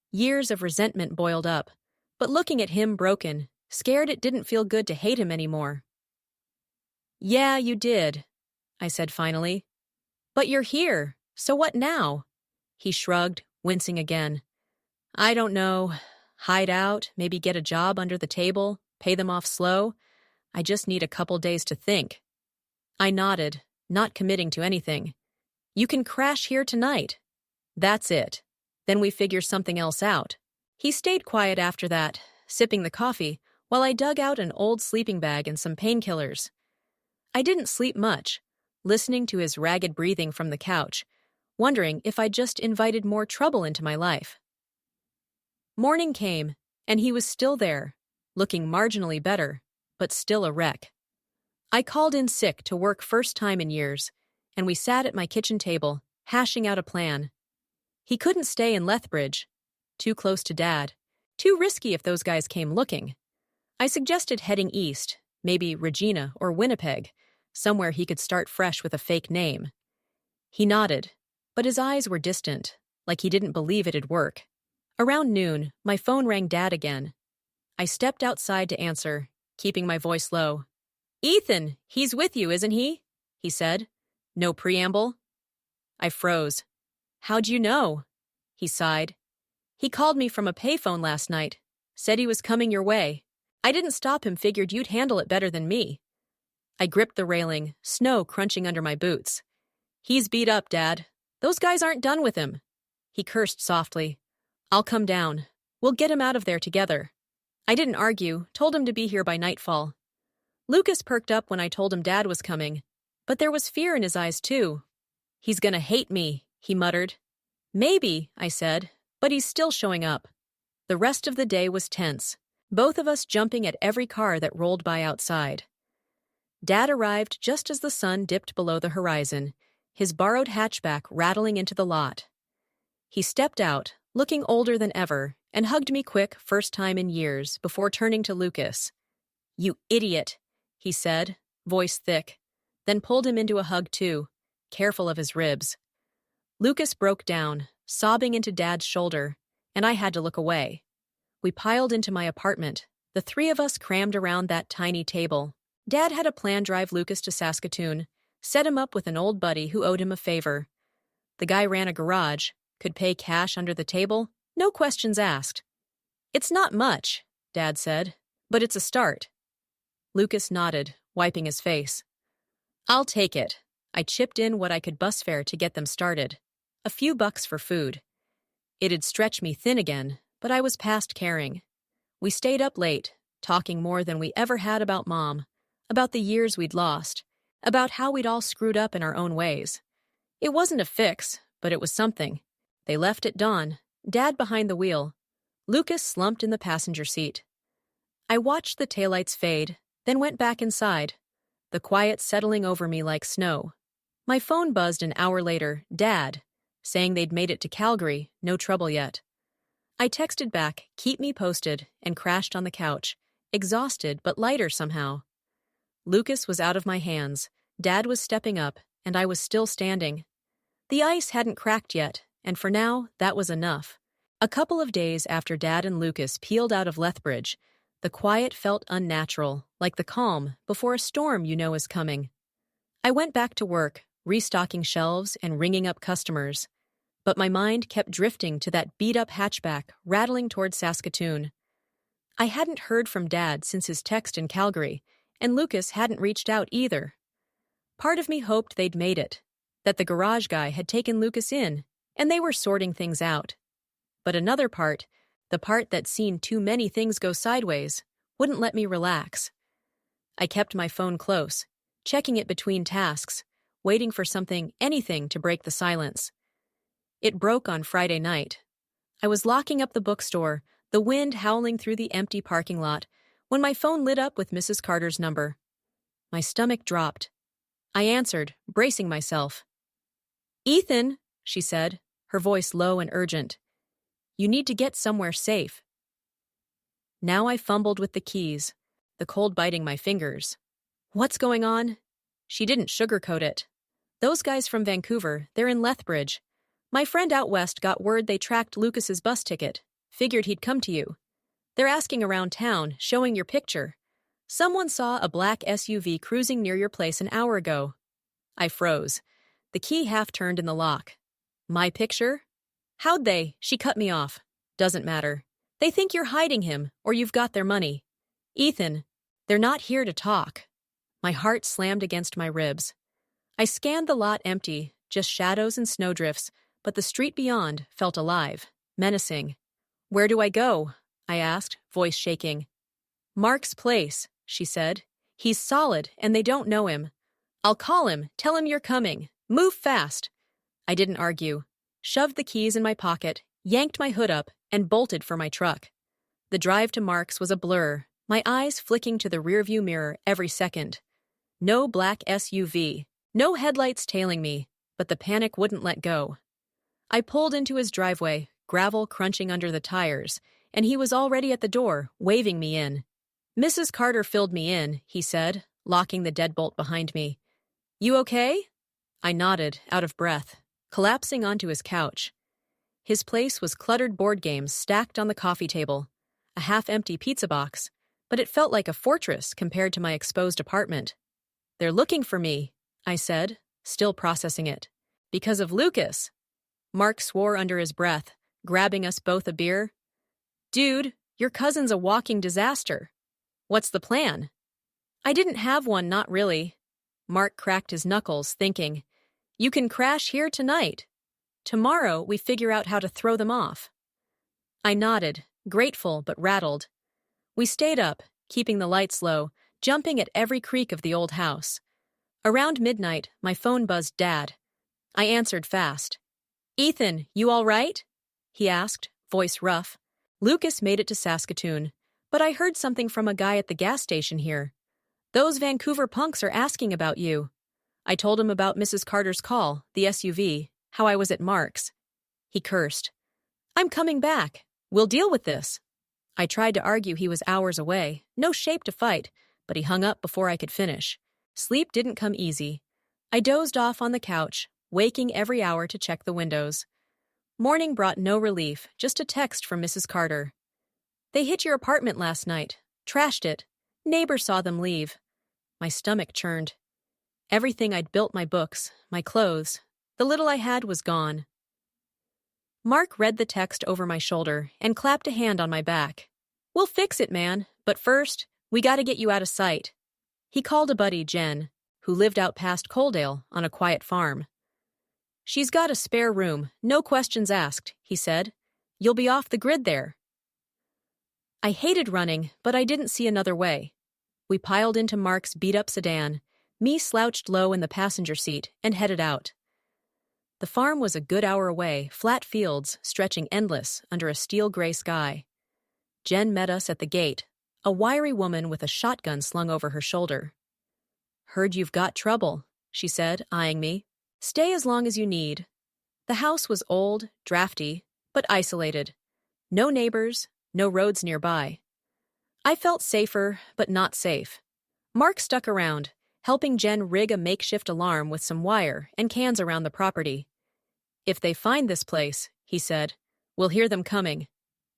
Years of resentment boiled up, but looking at him broken, scared it didn't feel good to hate him anymore. "Yeah, you did," I said finally. "But you're here. So what now? He shrugged, wincing again. I don't know. Hide out, maybe get a job under the table, pay them off slow. I just need a couple days to think. I nodded, not committing to anything. You can crash here tonight. That's it. Then we figure something else out. He stayed quiet after that, sipping the coffee, while I dug out an old sleeping bag and some painkillers. I didn't sleep much, listening to his ragged breathing from the couch, wondering if I'd just invited more trouble into my life. Morning came, and he was still there, looking marginally better, but still a wreck. I called in sick to work first time in years, and we sat at my kitchen table, hashing out a plan. He couldn't stay in Lethbridge. Too close to Dad. Too risky if those guys came looking. I suggested heading east, maybe Regina or Winnipeg, somewhere he could start fresh with a fake name. He nodded, but his eyes were distant, like he didn't believe it'd work. Around noon, my phone rang Dad again. I stepped outside to answer, keeping my voice low. Ethan, he's with you, isn't he? He said. No preamble. I froze. How'd you know? He sighed. He called me from a payphone last night. Said he was coming your way. I didn't stop him, figured you'd handle it better than me. I gripped the railing, snow crunching under my boots. He's beat up, Dad. Those guys aren't done with him. He cursed softly. I'll come down. We'll get him out of there together. I didn't argue, told him to be here by nightfall. Lucas perked up when I told him Dad was coming, but there was fear in his eyes too. He's gonna hate me, he muttered. Maybe, I said, but he's still showing up. The rest of the day was tense, both of us jumping at every car that rolled by outside. Dad arrived just as the sun dipped below the horizon, his borrowed hatchback rattling into the lot. He stepped out, looking older than ever, and hugged me quick, first time in years, before turning to Lucas. You idiot, he said, voice thick, then pulled him into a hug too, careful of his ribs. Lucas broke down, sobbing into Dad's shoulder, and I had to look away. We piled into my apartment, the three of us crammed around that tiny table. Dad had a plan: drive Lucas to Saskatoon, set him up with an old buddy who owed him a favor. The guy ran a garage, could pay cash under the table, no questions asked. It's not much, Dad said, but it's a start. Lucas nodded, wiping his face. I'll take it. I chipped in what I could bus fare to get them started. A few bucks for food. It'd stretch me thin again, but I was past caring. We stayed up late, talking more than we ever had about Mom, about the years we'd lost, about how we'd all screwed up in our own ways. It wasn't a fix, but it was something. They left at dawn, Dad behind the wheel. Lucas slumped in the passenger seat. I watched the taillights fade, then went back inside, the quiet settling over me like snow. My phone buzzed an hour later, Dad, saying they'd made it to Calgary, no trouble yet. I texted back, keep me posted, and crashed on the couch, exhausted but lighter somehow. Lucas was out of my hands, Dad was stepping up, and I was still standing. The ice hadn't cracked yet, and for now, that was enough. A couple of days after Dad and Lucas peeled out of Lethbridge, the quiet felt unnatural, like the calm before a storm you know is coming. I went back to work, restocking shelves and ringing up customers, but my mind kept drifting to that beat-up hatchback rattling toward Saskatoon. I hadn't heard from Dad since his text in Calgary, and Lucas hadn't reached out either. Part of me hoped they'd made it, that the garage guy had taken Lucas in, and they were sorting things out. But another part, the part that's seen too many things go sideways, wouldn't let me relax. I kept my phone close, checking it between tasks, waiting for something, anything to break the silence. It broke on Friday night. I was locking up the bookstore, the wind howling through the empty parking lot, when my phone lit up with Mrs. Carter's number. My stomach dropped. I answered, bracing myself. Ethan, she said, her voice low and urgent. You need to get somewhere safe. Now I fumbled with the keys, the cold biting my fingers. What's going on? She didn't sugarcoat it. Those guys from Vancouver, they're in Lethbridge. My friend out west got word they tracked Lucas's bus ticket. Figured he'd come to you. They're asking around town, showing your picture. Someone saw a black SUV cruising near your place an hour ago. I froze. The key half turned in the lock. My picture? How'd they? She cut me off. Doesn't matter. They think you're hiding him, or you've got their money. Ethan, they're not here to talk. My heart slammed against my ribs. I scanned the lot empty, just shadows and snowdrifts, but the street beyond felt alive, menacing. Where do I go? I asked, voice shaking. Mark's place, she said. He's solid, and they don't know him. I'll call him, tell him you're coming. Move fast. I didn't argue. Shoved the keys in my pocket, yanked my hood up, and bolted for my truck. The drive to Mark's was a blur, my eyes flicking to the rearview mirror every second. No black SUV, no headlights tailing me, but the panic wouldn't let go. I pulled into his driveway, gravel crunching under the tires, and he was already at the door, waving me in. Mrs. Carter filled me in, he said, locking the deadbolt behind me. You okay? I nodded, out of breath, collapsing onto his couch. His place was cluttered board games stacked on the coffee table, a half-empty pizza box, but it felt like a fortress compared to my exposed apartment. They're looking for me, I said, still processing it. Because of Lucas. Mark swore under his breath, grabbing us both a beer. Dude, your cousin's a walking disaster. What's the plan? I didn't have one, not really. Mark cracked his knuckles, thinking, you can crash here tonight. Tomorrow we figure out how to throw them off. I nodded, grateful but rattled. We stayed up, keeping the lights low, jumping at every creak of the old house. Around midnight, my phone buzzed Dad. I answered fast. Ethan, you all right? He asked, voice rough. Lucas made it to Saskatoon, but I heard something from a guy at the gas station here. Those Vancouver punks are asking about you. I told him about Mrs. Carter's call, the SUV, how I was at Mark's. He cursed. I'm coming back. We'll deal with this. I tried to argue he was hours away, no shape to fight, but he hung up before I could finish. Sleep didn't come easy. I dozed off on the couch, waking every hour to check the windows. Morning brought no relief, just a text from Mrs. Carter. They hit your apartment last night. Trashed it. Neighbor saw them leave. My stomach churned. Everything I'd built, my books, my clothes, the little I had was gone. Mark read the text over my shoulder and clapped a hand on my back. We'll fix it, man, but first, we gotta get you out of sight. He called a buddy, Jen, who lived out past Coaldale on a quiet farm. She's got a spare room, no questions asked, he said. You'll be off the grid there. I hated running, but I didn't see another way. We piled into Mark's beat-up sedan, me slouched low in the passenger seat, and headed out. The farm was a good hour away, flat fields stretching endless under a steel-gray sky. Jen met us at the gate, a wiry woman with a shotgun slung over her shoulder. Heard you've got trouble, she said, eyeing me. Stay as long as you need. The house was old, drafty, but isolated. No neighbors, no roads nearby. I felt safer, but not safe. Mark stuck around, helping Jen rig a makeshift alarm with some wire and cans around the property. If they find this place, he said, we'll hear them coming.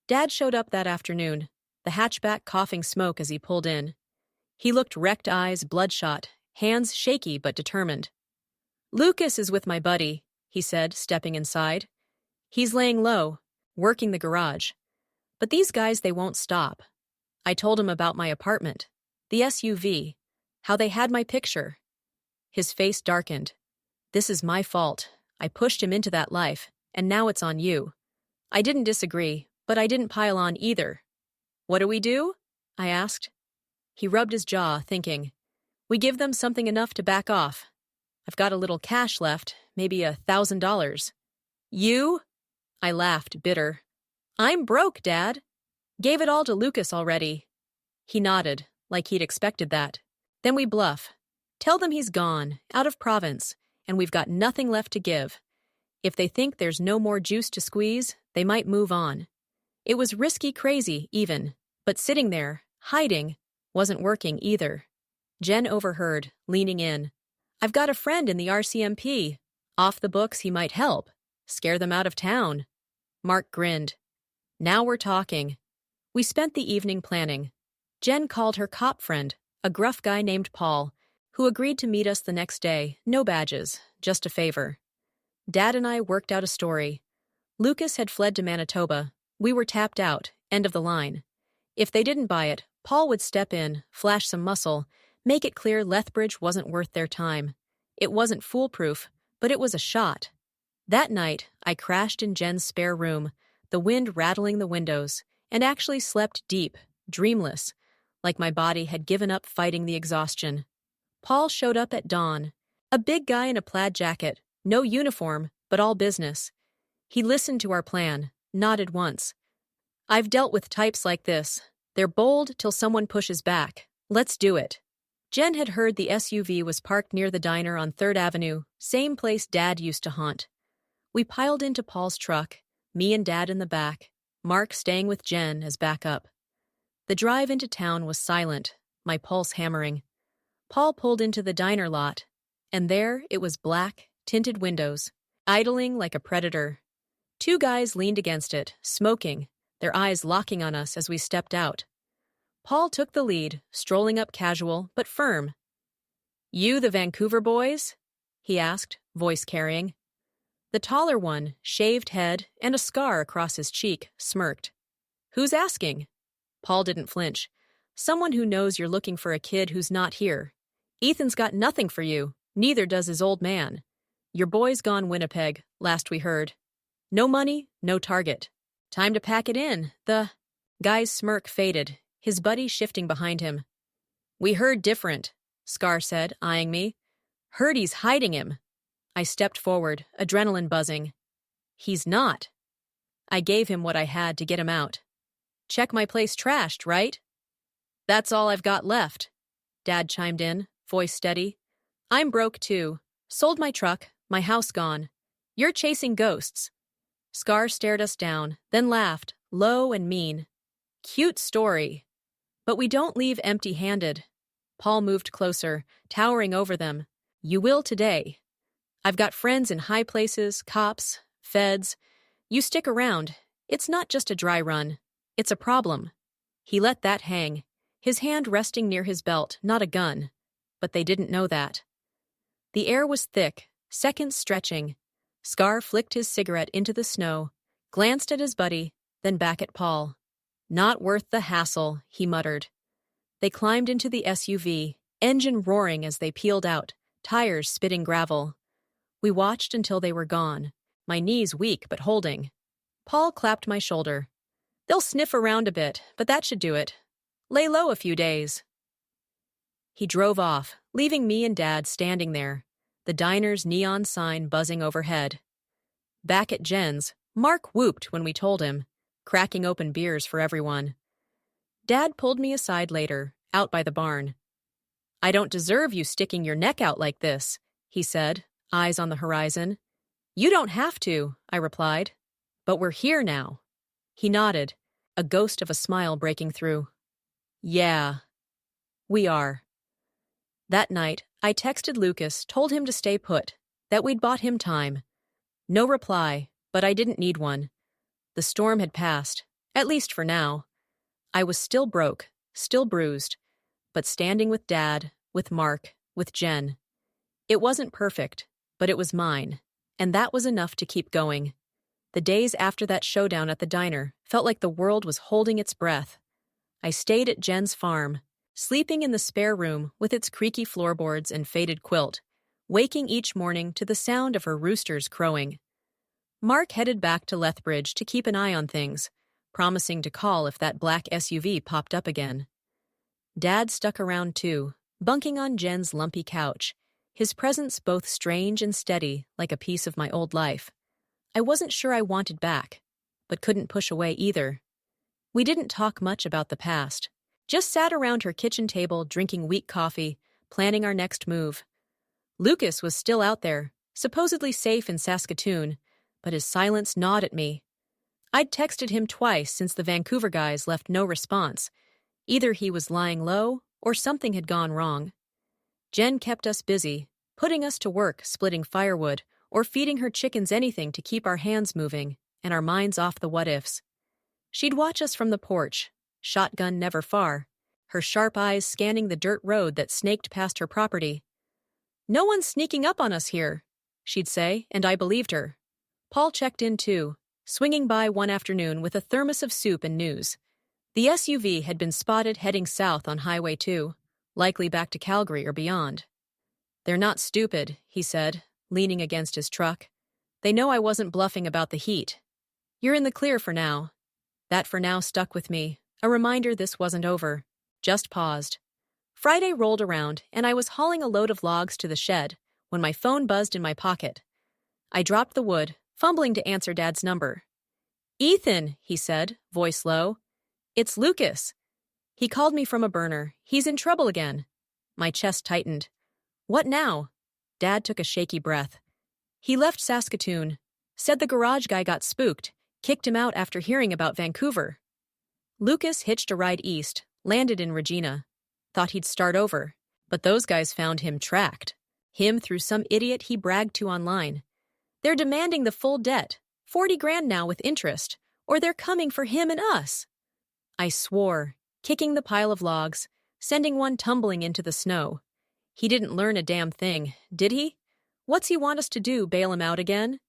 Dad showed up that afternoon, the hatchback coughing smoke as he pulled in. He looked wrecked eyes, bloodshot, hands shaky but determined. Lucas is with my buddy, he said, stepping inside. He's laying low, working the garage. But these guys, they won't stop. I told him about my apartment, the SUV, how they had my picture. His face darkened. This is my fault. I pushed him into that life, and now it's on you. I didn't disagree, but I didn't pile on either. What do we do? I asked. He rubbed his jaw, thinking. We give them something enough to back off. I've got a little cash left, maybe $1,000. You? I laughed, bitter. I'm broke, Dad. Gave it all to Lucas already. He nodded, like he'd expected that. Then we bluff. Tell them he's gone, out of province, and we've got nothing left to give. If they think there's no more juice to squeeze, they might move on. It was risky crazy, even, but sitting there, hiding, wasn't working either. Jen overheard, leaning in. I've got a friend in the RCMP. Off the books, he might help. Scare them out of town. Mark grinned. Now we're talking. We spent the evening planning. Jen called her cop friend, a gruff guy named Paul, who agreed to meet us the next day, no badges, just a favor. Dad and I worked out a story. Lucas had fled to Manitoba. We were tapped out, end of the line. If they didn't buy it, Paul would step in, flash some muscle, make it clear Lethbridge wasn't worth their time. It wasn't foolproof, but it was a shot. That night, I crashed in Jen's spare room, the wind rattling the windows, and actually slept deep, dreamless, like my body had given up fighting the exhaustion. Paul showed up at dawn, a big guy in a plaid jacket, no uniform, but all business. He listened to our plan, nodded once. I've dealt with types like this. They're bold till someone pushes back. Let's do it. Jen had heard the SUV was parked near the diner on 3rd Avenue, same place Dad used to haunt. We piled into Paul's truck, me and Dad in the back, Mark staying with Jen as backup. The drive into town was silent, my pulse hammering. Paul pulled into the diner lot, and there it was black, tinted windows, idling like a predator. 2 guys leaned against it, smoking, their eyes locking on us as we stepped out. Paul took the lead, strolling up casual but firm. "You the Vancouver boys?" he asked, voice carrying. The taller one, shaved head and a scar across his cheek, smirked. "Who's asking?" Paul didn't flinch. "Someone who knows you're looking for a kid who's not here. Ethan's got nothing for you, neither does his old man. Your boy's gone Winnipeg, last we heard. No money, no target. Time to pack it in." The guy's smirk faded, his buddy shifting behind him. "We heard different," Scar said, eyeing me. "Heard he's hiding him." I stepped forward, adrenaline buzzing. "He's not." I gave him what I had to get him out. "Check my place trashed, right?" "That's all I've got left," Dad chimed in, voice steady. "I'm broke too. Sold my truck, my house gone. You're chasing ghosts." Scar stared us down, then laughed, low and mean. "Cute story. But we don't leave empty-handed." Paul moved closer, towering over them. "You will today. I've got friends in high places, cops, feds. You stick around. It's not just a dry run. It's a problem." He let that hang, his hand resting near his belt, not a gun. But they didn't know that. The air was thick, seconds stretching. Scar flicked his cigarette into the snow, glanced at his buddy, then back at Paul. "Not worth the hassle," he muttered. They climbed into the SUV, engine roaring as they peeled out, tires spitting gravel. We watched until they were gone, my knees weak but holding. Paul clapped my shoulder. "They'll sniff around a bit, but that should do it. Lay low a few days." He drove off, leaving me and Dad standing there, the diner's neon sign buzzing overhead. Back at Jen's, Mark whooped when we told him, cracking open beers for everyone. Dad pulled me aside later, out by the barn. "I don't deserve you sticking your neck out like this," he said, eyes on the horizon. "You don't have to," I replied. "But we're here now." He nodded, a ghost of a smile breaking through. "Yeah, we are." That night, I texted Lucas, told him to stay put, that we'd bought him time. No reply, but I didn't need one. The storm had passed, at least for now. I was still broke, still bruised, but standing with Dad, with Mark, with Jen. It wasn't perfect, but it was mine, and that was enough to keep going. The days after that showdown at the diner felt like the world was holding its breath. I stayed at Jen's farm, sleeping in the spare room with its creaky floorboards and faded quilt, waking each morning to the sound of her roosters crowing. Mark headed back to Lethbridge to keep an eye on things, promising to call if that black SUV popped up again. Dad stuck around too, bunking on Jen's lumpy couch, his presence both strange and steady like a piece of my old life. I wasn't sure I wanted back, but couldn't push away either. We didn't talk much about the past, just sat around her kitchen table drinking weak coffee, planning our next move. Lucas was still out there, supposedly safe in Saskatoon, but his silence gnawed at me. I'd texted him twice since the Vancouver guys left no response. Either he was lying low or something had gone wrong. Jen kept us busy, putting us to work splitting firewood or feeding her chickens anything to keep our hands moving and our minds off the what-ifs. She'd watch us from the porch, shotgun never far, her sharp eyes scanning the dirt road that snaked past her property. "No one's sneaking up on us here," she'd say, and I believed her. Paul checked in too, swinging by one afternoon with a thermos of soup and news. The SUV had been spotted heading south on Highway 2, likely back to Calgary or beyond. "They're not stupid," he said, leaning against his truck. "They know I wasn't bluffing about the heat. You're in the clear for now." That "for now" stuck with me, a reminder this wasn't over. Just paused. Friday rolled around, and I was hauling a load of logs to the shed when my phone buzzed in my pocket. I dropped the wood, fumbling to answer Dad's number. "Ethan," he said, voice low. "It's Lucas." He called me from a burner. "He's in trouble again." My chest tightened. "What now?" Dad took a shaky breath. "He left Saskatoon. Said the garage guy got spooked, kicked him out after hearing about Vancouver." Lucas hitched a ride east, landed in Regina. Thought he'd start over, but those guys found him tracked. Him through some idiot he bragged to online. "They're demanding the full debt, 40 grand now with interest, or they're coming for him and us." I swore, kicking the pile of logs, sending one tumbling into the snow. He didn't learn a damn thing, did he? What's he want us to do, bail him out again?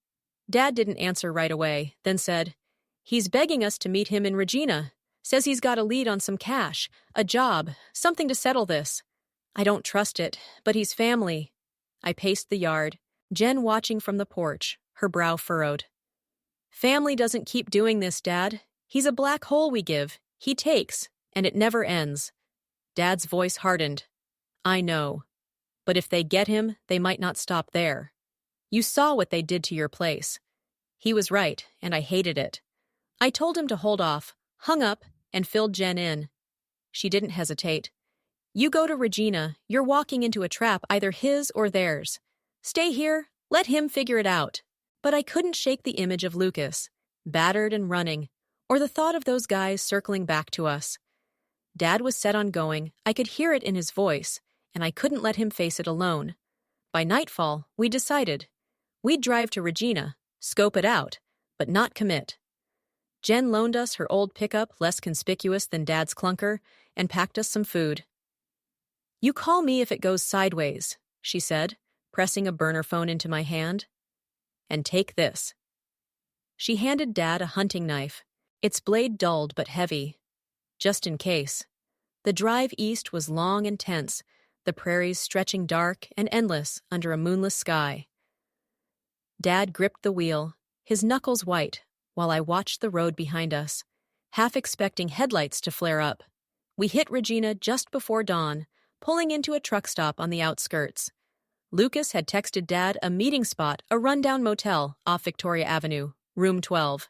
Dad didn't answer right away, then said, "He's begging us to meet him in Regina. Says he's got a lead on some cash, a job, something to settle this." I don't trust it, but he's family. I paced the yard, Jen watching from the porch, her brow furrowed. "Family doesn't keep doing this, Dad. He's a black hole we give. He takes, and it never ends." Dad's voice hardened. "I know. But if they get him, they might not stop there. You saw what they did to your place." He was right, and I hated it. I told him to hold off, hung up, and filled Jen in. She didn't hesitate. "You go to Regina, you're walking into a trap, either his or theirs. Stay here, let him figure it out." But I couldn't shake the image of Lucas, battered and running, or the thought of those guys circling back to us. Dad was set on going, I could hear it in his voice, and I couldn't let him face it alone. By nightfall, we decided. We'd drive to Regina, scope it out, but not commit. Jen loaned us her old pickup, less conspicuous than Dad's clunker, and packed us some food. "You call me if it goes sideways," she said, pressing a burner phone into my hand. "And take this." She handed Dad a hunting knife, its blade dulled but heavy. Just in case. The drive east was long and tense, the prairies stretching dark and endless under a moonless sky. Dad gripped the wheel, his knuckles white, while I watched the road behind us, half expecting headlights to flare up. We hit Regina just before dawn, pulling into a truck stop on the outskirts. Lucas had texted Dad a meeting spot, a rundown motel off Victoria Avenue, room 12.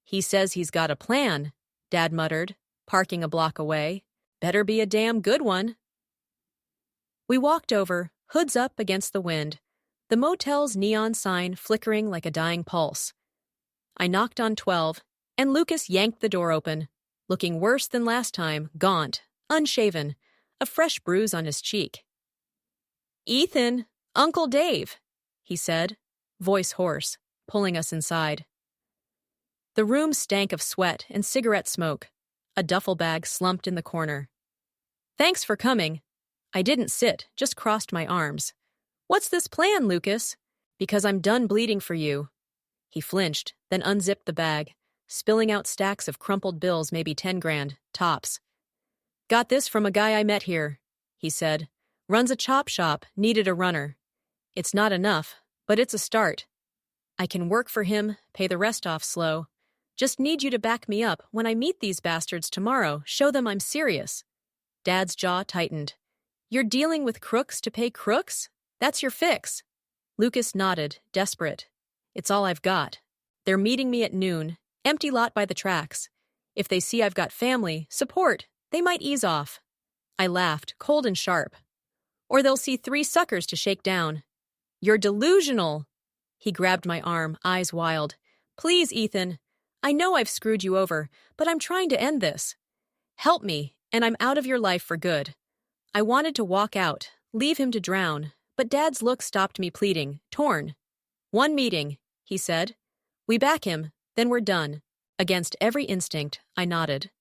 "He says he's got a plan," Dad muttered, parking a block away. "Better be a damn good one." We walked over, hoods up against the wind, the motel's neon sign flickering like a dying pulse. I knocked on 12, and Lucas yanked the door open, looking worse than last time, gaunt, unshaven, a fresh bruise on his cheek. "Ethan, Uncle Dave," he said, voice hoarse, pulling us inside. The room stank of sweat and cigarette smoke, a duffel bag slumped in the corner. "Thanks for coming." I didn't sit, just crossed my arms. "What's this plan, Lucas?" "Because I'm done bleeding for you." He flinched, then unzipped the bag, spilling out stacks of crumpled bills, maybe 10 grand, tops. "Got this from a guy I met here," he said. "Runs a chop shop, needed a runner. It's not enough, but it's a start. I can work for him, pay the rest off slow. Just need you to back me up when I meet these bastards tomorrow, show them I'm serious." Dad's jaw tightened. "You're dealing with crooks to pay crooks? That's your fix." Lucas nodded, desperate. "It's all I've got. They're meeting me at noon, empty lot by the tracks. If they see I've got family, support, they might ease off." I laughed, cold and sharp. "Or they'll see 3 suckers to shake down." "You're delusional." He grabbed my arm, eyes wild. "Please, Ethan. I know I've screwed you over, but I'm trying to end this. Help me, and I'm out of your life for good." I wanted to walk out, leave him to drown, but Dad's look stopped me pleading, torn. "One meeting," he said. "We back him, then we're done." Against every instinct, I nodded.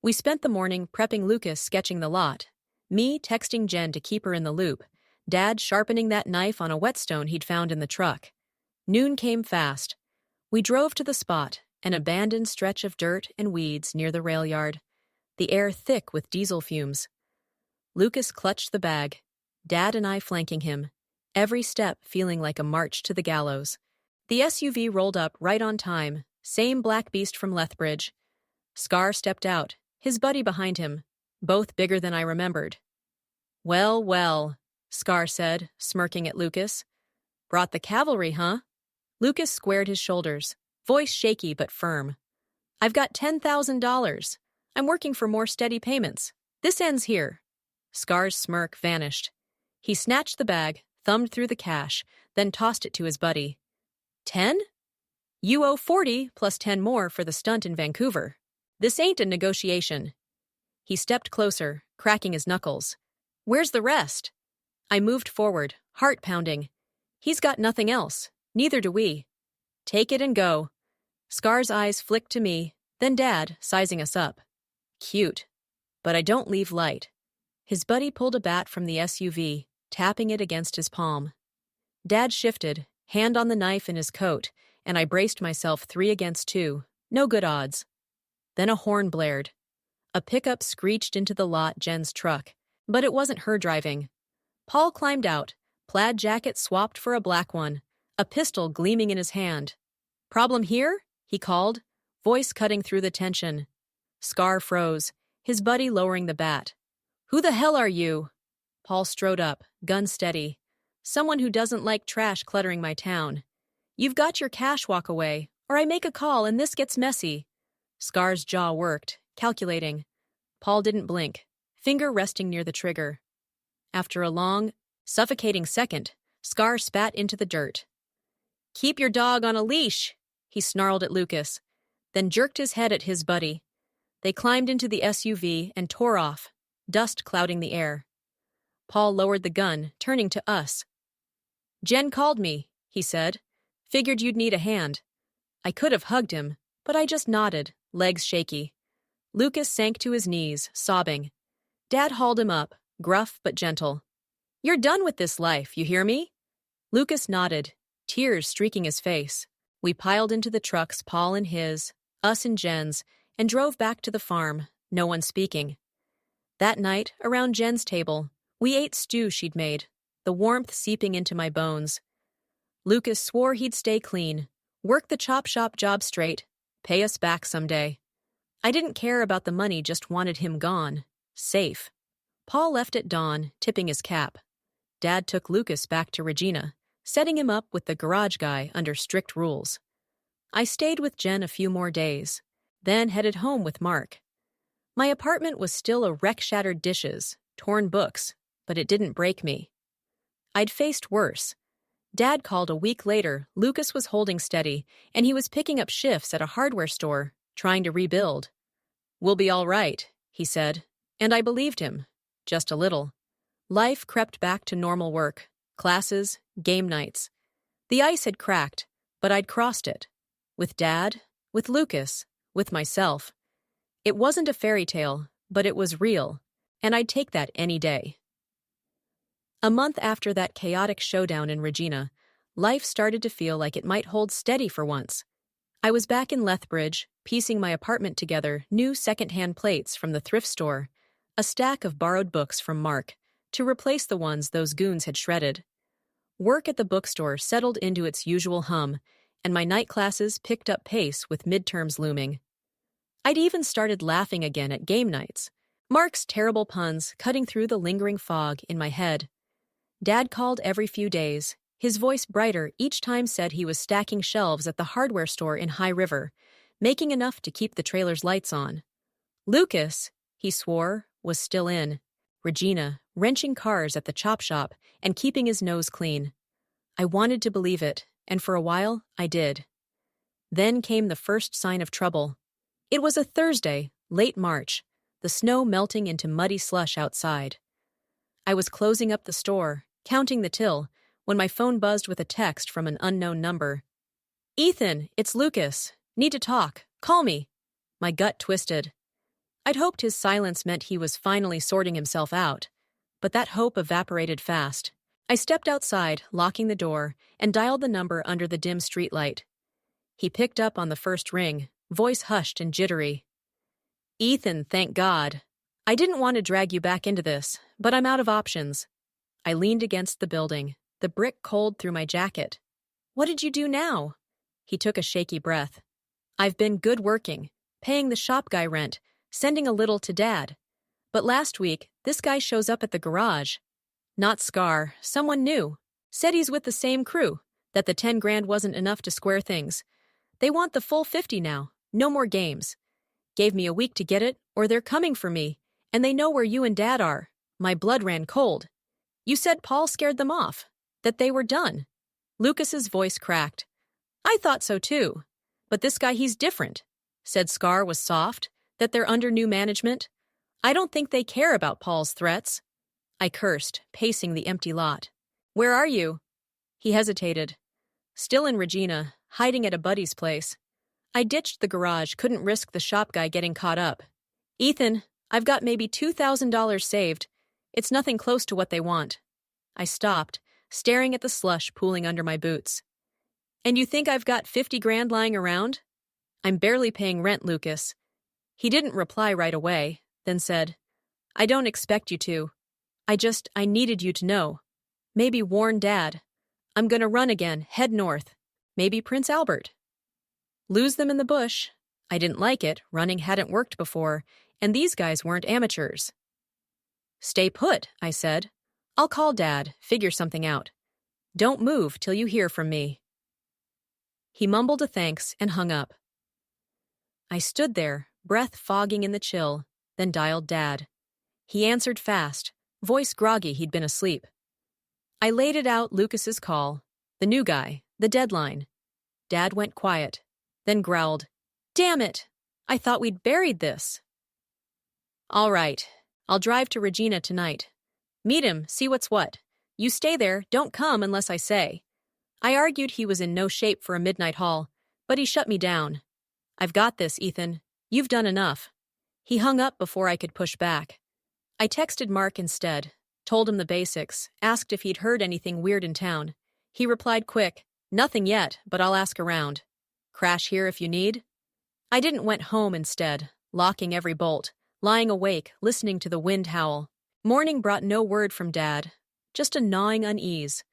We spent the morning prepping Lucas sketching the lot, me texting Jen to keep her in the loop, Dad sharpening that knife on a whetstone he'd found in the truck. Noon came fast. We drove to the spot, an abandoned stretch of dirt and weeds near the rail yard, the air thick with diesel fumes. Lucas clutched the bag, Dad and I flanking him, every step feeling like a march to the gallows. The SUV rolled up right on time, same black beast from Lethbridge. Scar stepped out, his buddy behind him, both bigger than I remembered. "Well, well," Scar said, smirking at Lucas. "Brought the cavalry, huh?" Lucas squared his shoulders, voice shaky but firm. "I've got $10,000. I'm working for more steady payments. This ends here." Scar's smirk vanished. He snatched the bag, thumbed through the cash, then tossed it to his buddy. 10? You owe 40 plus 10 more for the stunt in Vancouver. This ain't a negotiation. He stepped closer, cracking his knuckles. Where's the rest? I moved forward, heart pounding. He's got nothing else. Neither do we. Take it and go. Scar's eyes flicked to me, then Dad, sizing us up. Cute. But I don't leave light. His buddy pulled a bat from the SUV, tapping it against his palm. Dad shifted, hand on the knife in his coat, and I braced myself 3 against 2. No good odds. Then a horn blared. A pickup screeched into the lot Jen's truck, but it wasn't her driving. Paul climbed out, plaid jacket swapped for a black one, a pistol gleaming in his hand. "Problem here?" he called, voice cutting through the tension. Scar froze, his buddy lowering the bat. "Who the hell are you?" Paul strode up, gun steady. "Someone who doesn't like trash cluttering my town. You've got your cash, walk away, or I make a call and this gets messy." Scar's jaw worked, calculating. Paul didn't blink, finger resting near the trigger. After a long, suffocating second, Scar spat into the dirt. "Keep your dog on a leash," he snarled at Lucas, then jerked his head at his buddy. They climbed into the SUV and tore off, dust clouding the air. Paul lowered the gun, turning to us. "Jen called me," he said. "Figured you'd need a hand." I could have hugged him, but I just nodded, legs shaky. Lucas sank to his knees, sobbing. Dad hauled him up, gruff but gentle. "You're done with this life, you hear me?" Lucas nodded, tears streaking his face. We piled into the trucks, Paul and his, us and Jen's, and drove back to the farm, no one speaking. That night, around Jen's table, we ate stew she'd made, the warmth seeping into my bones. Lucas swore he'd stay clean, work the chop shop job straight, pay us back someday. I didn't care about the money, just wanted him gone, safe. Paul left at dawn, tipping his cap. Dad took Lucas back to Regina, setting him up with the garage guy under strict rules. I stayed with Jen a few more days, then headed home with Mark. My apartment was still a wreck, shattered dishes, torn books, but it didn't break me. I'd faced worse. Dad called a week later. Lucas was holding steady, and he was picking up shifts at a hardware store, trying to rebuild. "We'll be all right," he said, and I believed him, just a little. Life crept back to normal work, classes, game nights. The ice had cracked, but I'd crossed it. With Dad, with Lucas, with myself. It wasn't a fairy tale, but it was real, and I'd take that any day. A month after that chaotic showdown in Regina, life started to feel like it might hold steady for once. I was back in Lethbridge, piecing my apartment together, new second-hand plates from the thrift store, a stack of borrowed books from Mark, to replace the ones those goons had shredded. Work at the bookstore settled into its usual hum, and my night classes picked up pace with midterms looming. I'd even started laughing again at game nights, Mark's terrible puns cutting through the lingering fog in my head. Dad called every few days, his voice brighter each time, said he was stacking shelves at the hardware store in High River, making enough to keep the trailer's lights on. Lucas, he swore, was still in Regina, wrenching cars at the chop shop and keeping his nose clean. I wanted to believe it, and for a while I did. Then came the first sign of trouble. It was a Thursday, late March, the snow melting into muddy slush outside. I was closing up the store, counting the till, when my phone buzzed with a text from an unknown number. "Ethan, it's Lucas. Need to talk. Call me." My gut twisted. I'd hoped his silence meant he was finally sorting himself out, but that hope evaporated fast. I stepped outside, locking the door, and dialed the number under the dim streetlight. He picked up on the first ring, voice hushed and jittery. Ethan, thank God. I didn't want to drag you back into this, but I'm out of options. I leaned against the building, the brick cold through my jacket. What did you do now? He took a shaky breath. I've been good working, paying the shop guy rent, sending a little to Dad. But last week, this guy shows up at the garage. Not Scar, someone new. Said he's with the same crew, that the 10 grand wasn't enough to square things. They want the full 50 now, no more games. Gave me a week to get it, or they're coming for me, and they know where you and Dad are. My blood ran cold. You said Paul scared them off, that they were done. Lucas's voice cracked. I thought so too. But this guy, he's different. Said Scar was soft, that they're under new management. I don't think they care about Paul's threats. I cursed, pacing the empty lot. Where are you? He hesitated. Still in Regina, hiding at a buddy's place. I ditched the garage, couldn't risk the shop guy getting caught up. Ethan, I've got maybe $2,000 saved. It's nothing close to what they want. I stopped, staring at the slush pooling under my boots. And you think I've got 50 grand lying around? I'm barely paying rent, Lucas. He didn't reply right away, then said, I don't expect you to. I needed you to know. Maybe warn Dad. I'm gonna run again, head north. Maybe Prince Albert. Lose them in the bush. I didn't like it, running hadn't worked before, and these guys weren't amateurs. Stay put, I said. I'll call Dad, figure something out. Don't move till you hear from me. He mumbled a thanks and hung up. I stood there, breath fogging in the chill, then dialed Dad. He answered fast, voice groggy he'd been asleep. I laid it out Lucas's call, the new guy, the deadline. Dad went quiet, then growled, Damn it! I thought we'd buried this. All right, I'll drive to Regina tonight. Meet him, see what's what. You stay there, don't come unless I say. I argued he was in no shape for a midnight haul, but he shut me down. I've got this, Ethan. You've done enough. He hung up before I could push back. I texted Mark instead, told him the basics, asked if he'd heard anything weird in town. He replied quick, Nothing yet, but I'll ask around. Crash here if you need? I went home instead, locking every bolt, lying awake, listening to the wind howl. Morning brought no word from Dad, just a gnawing unease.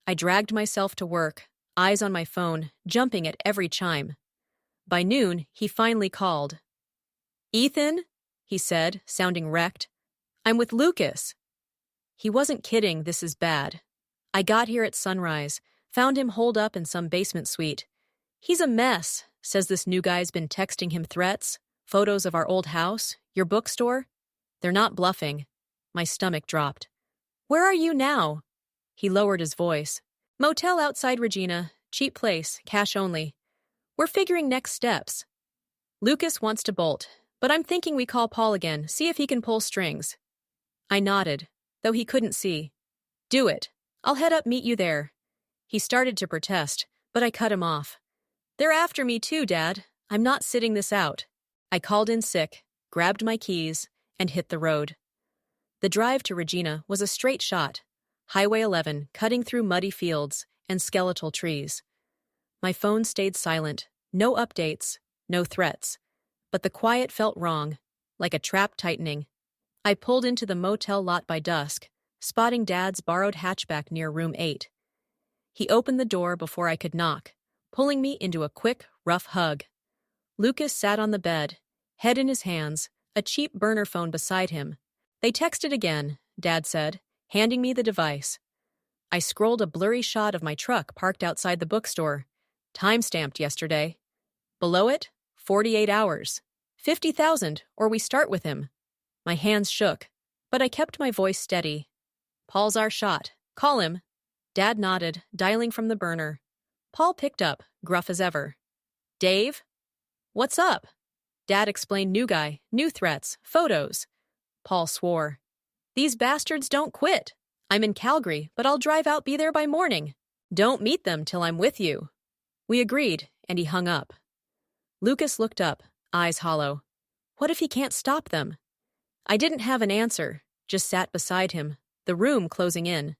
I dragged myself to work, eyes on my phone, jumping at every chime. By noon, he finally called. Ethan, he said, sounding wrecked. I'm with Lucas. He wasn't kidding, this is bad. I got here at sunrise, found him holed up in some basement suite. He's a mess, says this new guy's been texting him threats, photos of our old house, your bookstore. They're not bluffing. My stomach dropped. Where are you now? He lowered his voice. Motel outside Regina, cheap place, cash only. We're figuring next steps. Lucas wants to bolt, but I'm thinking we call Paul again, see if he can pull strings. I nodded, though he couldn't see. Do it. I'll head up, meet you there. He started to protest, but I cut him off. They're after me too, Dad. I'm not sitting this out. I called in sick, grabbed my keys, and hit the road. The drive to Regina was a straight shot, Highway 11 cutting through muddy fields and skeletal trees. My phone stayed silent, no updates, no threats. But the quiet felt wrong, like a trap tightening. I pulled into the motel lot by dusk, spotting Dad's borrowed hatchback near room 8. He opened the door before I could knock, pulling me into a quick, rough hug. Lucas sat on the bed, head in his hands, a cheap burner phone beside him. They texted again, Dad said, handing me the device. I scrolled a blurry shot of my truck parked outside the bookstore, time-stamped yesterday. Below it, 48 hours. 50,000, or we start with him. My hands shook, but I kept my voice steady. Paul's our shot. Call him. Dad nodded, dialing from the burner. Paul picked up, gruff as ever. Dave? What's up? Dad explained new guy, new threats, photos. Paul swore. These bastards don't quit. I'm in Calgary, but I'll drive out, be there by morning. Don't meet them till I'm with you. We agreed, and he hung up. Lucas looked up, eyes hollow. What if he can't stop them? I didn't have an answer, just sat beside him, the room closing in.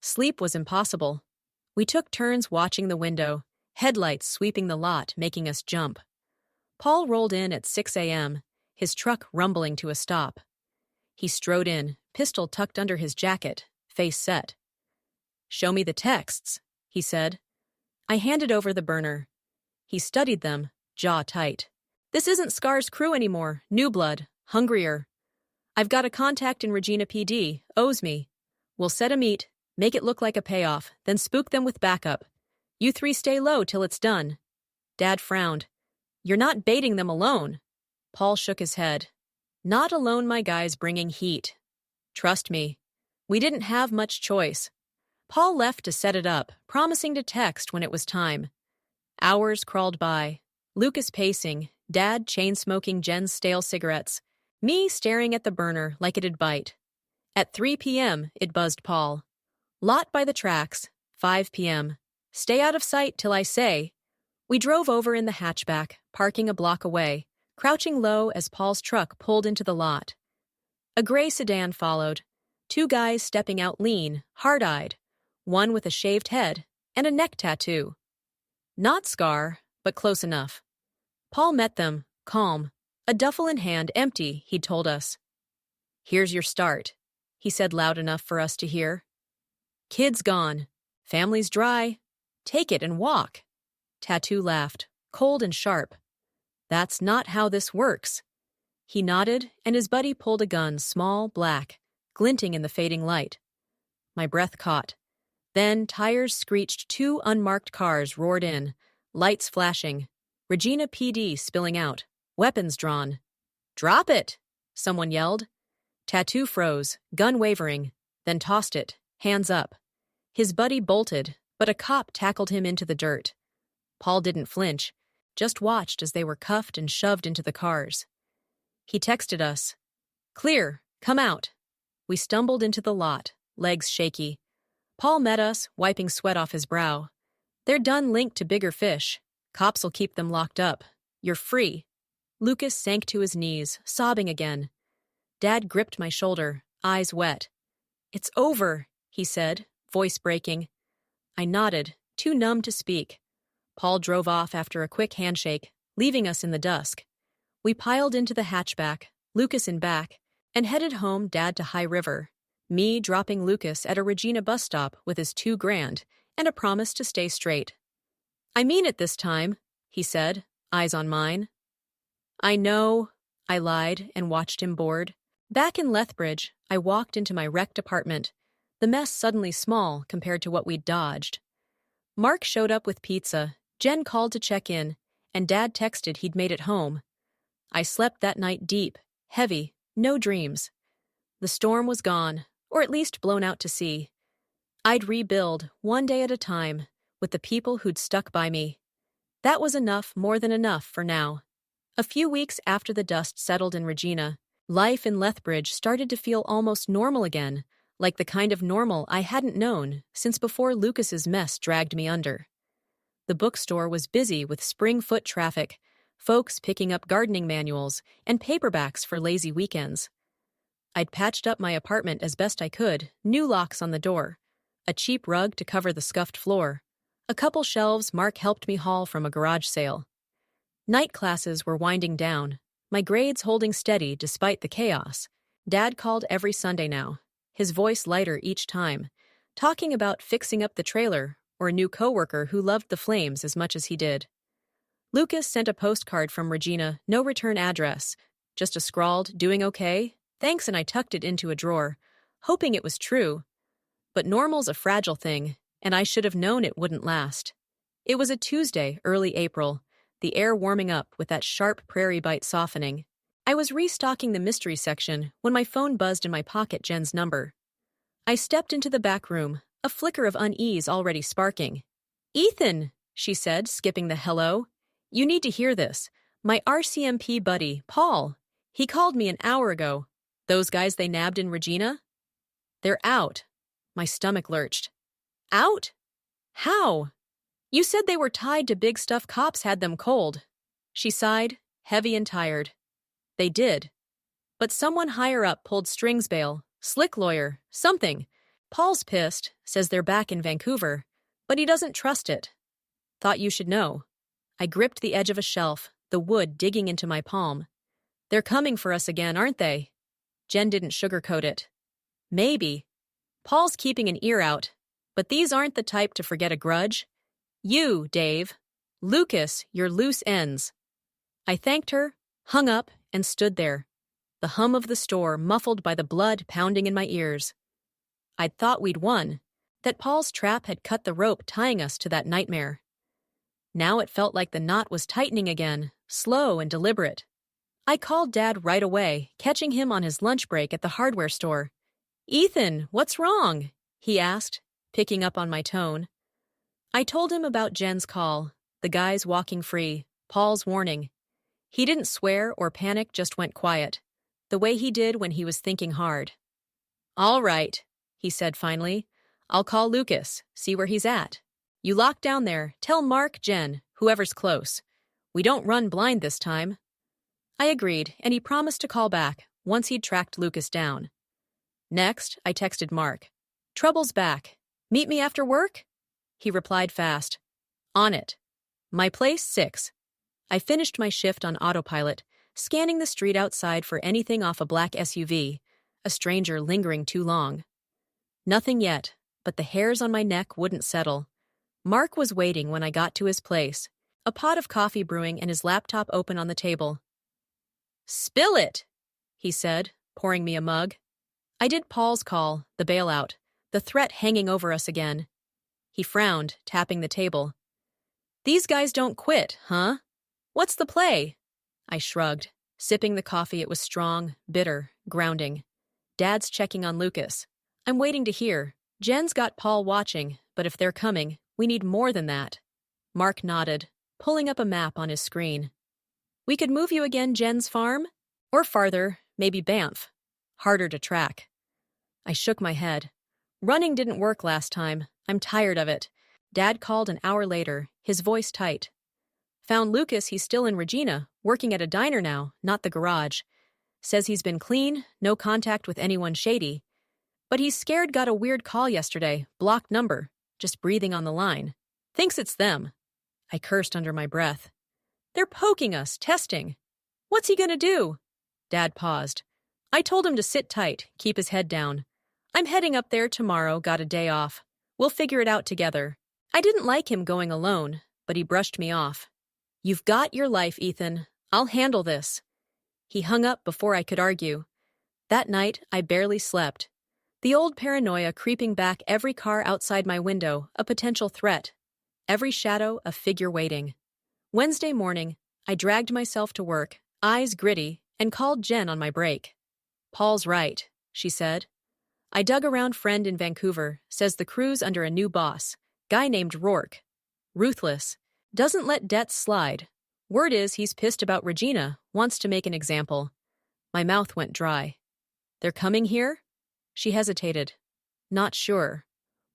Sleep was impossible. We took turns watching the window, headlights sweeping the lot, making us jump. Paul rolled in at 6 a.m., his truck rumbling to a stop. He strode in, pistol tucked under his jacket, face set. "Show me the texts," he said. I handed over the burner. He studied them, jaw tight. "This isn't Scar's crew anymore, new blood, hungrier. I've got a contact in Regina PD, owes me. We'll set a meet, make it look like a payoff, then spook them with backup. You three stay low till it's done." Dad frowned. "You're not baiting them alone." Paul shook his head. "Not alone, my guys bringing heat. Trust me. We didn't have much choice." Paul left to set it up, promising to text when it was time. Hours crawled by. Lucas pacing, Dad chain-smoking Jen's stale cigarettes, me staring at the burner like it'd bite. At 3 p.m., it buzzed Paul. "Lot by the tracks, 5 p.m. Stay out of sight till I say." We drove over in the hatchback, parking a block away, crouching low as Paul's truck pulled into the lot. A gray sedan followed, 2 guys stepping out lean, hard-eyed, one with a shaved head and a neck tattoo. Not Scar, but close enough. Paul met them, calm, a duffel in hand, empty, he'd told us. "Here's your start," he said loud enough for us to hear. "Kids gone. Family's dry. Take it and walk." Tattoo laughed, cold and sharp. "That's not how this works." He nodded, and his buddy pulled a gun, small, black, glinting in the fading light. My breath caught. Then tires screeched, 2 unmarked cars roared in, lights flashing, Regina PD spilling out, weapons drawn. "Drop it!" someone yelled. Tattoo froze, gun wavering, then tossed it, hands up. His buddy bolted, but a cop tackled him into the dirt. Paul didn't flinch, just watched as they were cuffed and shoved into the cars. He texted us, "Clear, come out." We stumbled into the lot, legs shaky. Paul met us, wiping sweat off his brow. "They're done linked to bigger fish. Cops'll keep them locked up. You're free." Lucas sank to his knees, sobbing again. Dad gripped my shoulder, eyes wet. "It's over," he said, voice breaking. I nodded, too numb to speak. Paul drove off after a quick handshake, leaving us in the dusk. We piled into the hatchback, Lucas in back, and headed home, Dad to High River. Me dropping Lucas at a Regina bus stop with his $2,000 and a promise to stay straight. "I mean it this time," he said, eyes on mine. "I know," I lied and watched him bored. Back in Lethbridge, I walked into my wrecked apartment, the mess suddenly small compared to what we'd dodged. Mark showed up with pizza, Jen called to check in, and Dad texted he'd made it home. I slept that night deep, heavy, no dreams. The storm was gone, or at least blown out to sea. I'd rebuild, one day at a time, with the people who'd stuck by me. That was enough, more than enough, for now. A few weeks after the dust settled in Regina, life in Lethbridge started to feel almost normal again, like the kind of normal I hadn't known since before Lucas's mess dragged me under. The bookstore was busy with spring foot traffic, folks picking up gardening manuals and paperbacks for lazy weekends. I'd patched up my apartment as best I could, new locks on the door, a cheap rug to cover the scuffed floor, a couple shelves Mark helped me haul from a garage sale. Night classes were winding down, my grades holding steady despite the chaos. Dad called every Sunday now, his voice lighter each time, talking about fixing up the trailer or a new coworker who loved the flames as much as he did. Lucas sent a postcard from Regina, no return address, just a scrawled, "Doing okay? Thanks," and I tucked it into a drawer, hoping it was true. But normal's a fragile thing, and I should have known it wouldn't last. It was a Tuesday, early April, the air warming up with that sharp prairie bite softening. I was restocking the mystery section when my phone buzzed in my pocket, Jen's number. I stepped into the back room, a flicker of unease already sparking. "Ethan," she said, skipping the hello. "You need to hear this. My RCMP buddy, Paul. He called me an hour ago. Those guys they nabbed in Regina? They're out." My stomach lurched. "Out? How?" "You said they were tied to big stuff. Cops had them cold." She sighed, heavy and tired. "They did. But someone higher up pulled strings, bail, slick lawyer, something. Paul's pissed, says they're back in Vancouver, but he doesn't trust it. Thought you should know. I gripped the edge of a shelf, the wood digging into my palm. They're coming for us again, aren't they? Jen didn't sugarcoat it. Maybe. Paul's keeping an ear out, but these aren't the type to forget a grudge. You, Dave. Lucas, you're loose ends. I thanked her, hung up, and stood there, the hum of the store muffled by the blood pounding in my ears. I'd thought we'd won, that Paul's trap had cut the rope tying us to that nightmare. Now it felt like the knot was tightening again, slow and deliberate. I called Dad right away, catching him on his lunch break at the hardware store. "Ethan, what's wrong?" he asked, picking up on my tone. I told him about Jen's call, the guys walking free, Paul's warning. He didn't swear or panic, just went quiet, the way he did when he was thinking hard. "All right," he said finally. "I'll call Lucas, see where he's at. You lock down there, tell Mark, Jen, whoever's close. We don't run blind this time." I agreed, and he promised to call back once he'd tracked Lucas down. Next, I texted Mark. "Trouble's back. Meet me after work?" He replied fast. "On it. My place, 6. I finished my shift on autopilot, scanning the street outside for anything off a black SUV, a stranger lingering too long. Nothing yet, but the hairs on my neck wouldn't settle. Mark was waiting when I got to his place, a pot of coffee brewing and his laptop open on the table. "Spill it," he said, pouring me a mug. I did Paul's call, the bailout, the threat hanging over us again. He frowned, tapping the table. "These guys don't quit, huh? What's the play?" I shrugged, sipping the coffee. It was strong, bitter, grounding. Dad's checking on Lucas. I'm waiting to hear. Jen's got Paul watching, but if they're coming, we need more than that. Mark nodded, pulling up a map on his screen. "We could move you again, Jen's farm? Or farther, maybe Banff. Harder to track." I shook my head. Running didn't work last time. I'm tired of it. Dad called an hour later, his voice tight. "Found Lucas, he's still in Regina, working at a diner now, not the garage. Says he's been clean, no contact with anyone shady. But he's scared, got a weird call yesterday, blocked number, just breathing on the line. Thinks it's them." I cursed under my breath. "They're poking us, testing. What's he gonna do?" Dad paused. I told him to sit tight, keep his head down. "I'm heading up there tomorrow, got a day off. We'll figure it out together." I didn't like him going alone, but he brushed me off. "You've got your life, Ethan. I'll handle this." He hung up before I could argue. That night, I barely slept. The old paranoia creeping back, every car outside my window, a potential threat. Every shadow, a figure waiting. Wednesday morning, I dragged myself to work, eyes gritty, and called Jen on my break. "Paul's right," she said. I dug around. Friend in Vancouver, says the crew's under a new boss, guy named Rourke. Ruthless. Doesn't let debts slide. Word is he's pissed about Regina, wants to make an example. My mouth went dry. "They're coming here?" She hesitated. "Not sure.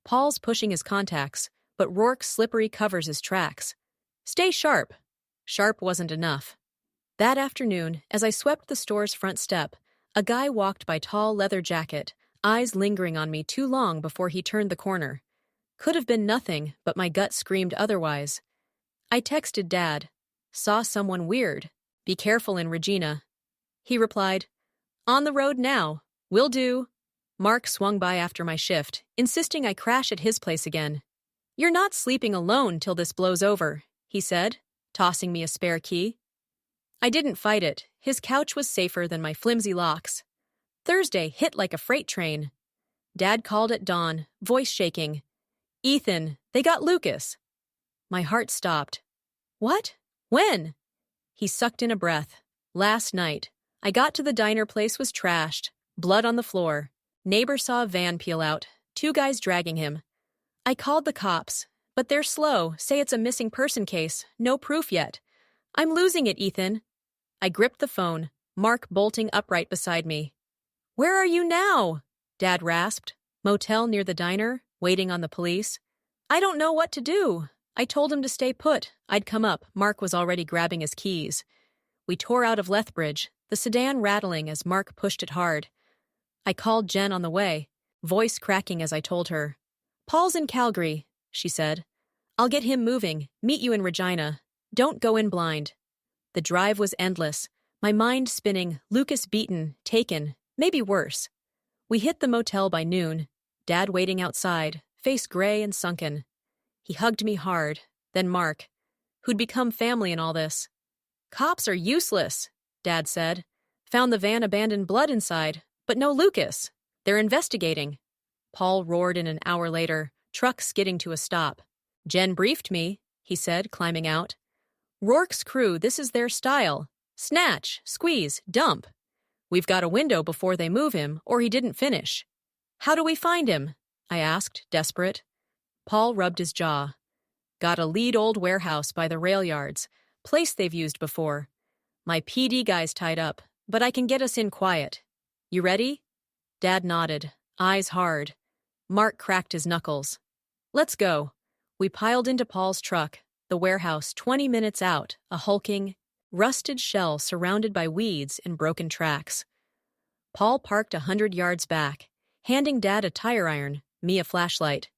Paul's pushing his contacts, but Rourke's slippery covers his tracks. Stay sharp." Sharp wasn't enough. That afternoon, as I swept the store's front step, a guy walked by, tall leather jacket, eyes lingering on me too long before he turned the corner. Could have been nothing, but my gut screamed otherwise. I texted Dad. "Saw someone weird. Be careful in Regina." He replied, "On the road now. Will do." Mark swung by after my shift, insisting I crash at his place again. "You're not sleeping alone till this blows over," he said, tossing me a spare key. I didn't fight it. His couch was safer than my flimsy locks. Thursday hit like a freight train. Dad called at dawn, voice shaking. "Ethan, they got Lucas." My heart stopped. "What? When?" He sucked in a breath. "Last night. I got to the diner, place was trashed. Blood on the floor. Neighbor saw a van peel out. 2 guys dragging him. I called the cops, but they're slow, say it's a missing person case, no proof yet. I'm losing it, Ethan." I gripped the phone, Mark bolting upright beside me. "Where are you now?" Dad rasped. "Motel near the diner, waiting on the police." "I don't know what to do." I told him to stay put. I'd come up. Mark was already grabbing his keys. We tore out of Lethbridge, the sedan rattling as Mark pushed it hard. I called Jen on the way. voice cracking as I told her. "Paul's in Calgary," she said. "I'll get him moving, meet you in Regina. Don't go in blind." The drive was endless, my mind spinning, Lucas beaten, taken, maybe worse. We hit the motel by noon, Dad waiting outside, face gray and sunken. He hugged me hard, then Mark, who'd become family in all this. "Cops are useless," Dad said. "Found the van abandoned, blood inside, but no Lucas. They're investigating." Paul roared in an hour later, truck skidding to a stop. "Jen briefed me," he said, climbing out. "Rourke's crew, this is their style. Snatch, squeeze, dump. We've got a window before they move him, or he didn't finish." "How do we find him?" I asked, desperate. Paul rubbed his jaw. "Got a lead old warehouse by the rail yards, place they've used before. My PD guy's tied up, but I can get us in quiet. You ready?" Dad nodded, eyes hard. Mark cracked his knuckles. "Let's go." We piled into Paul's truck, the warehouse 20 minutes out, a hulking, rusted shell surrounded by weeds and broken tracks. Paul parked 100 yards back, handing Dad a tire iron, me a flashlight.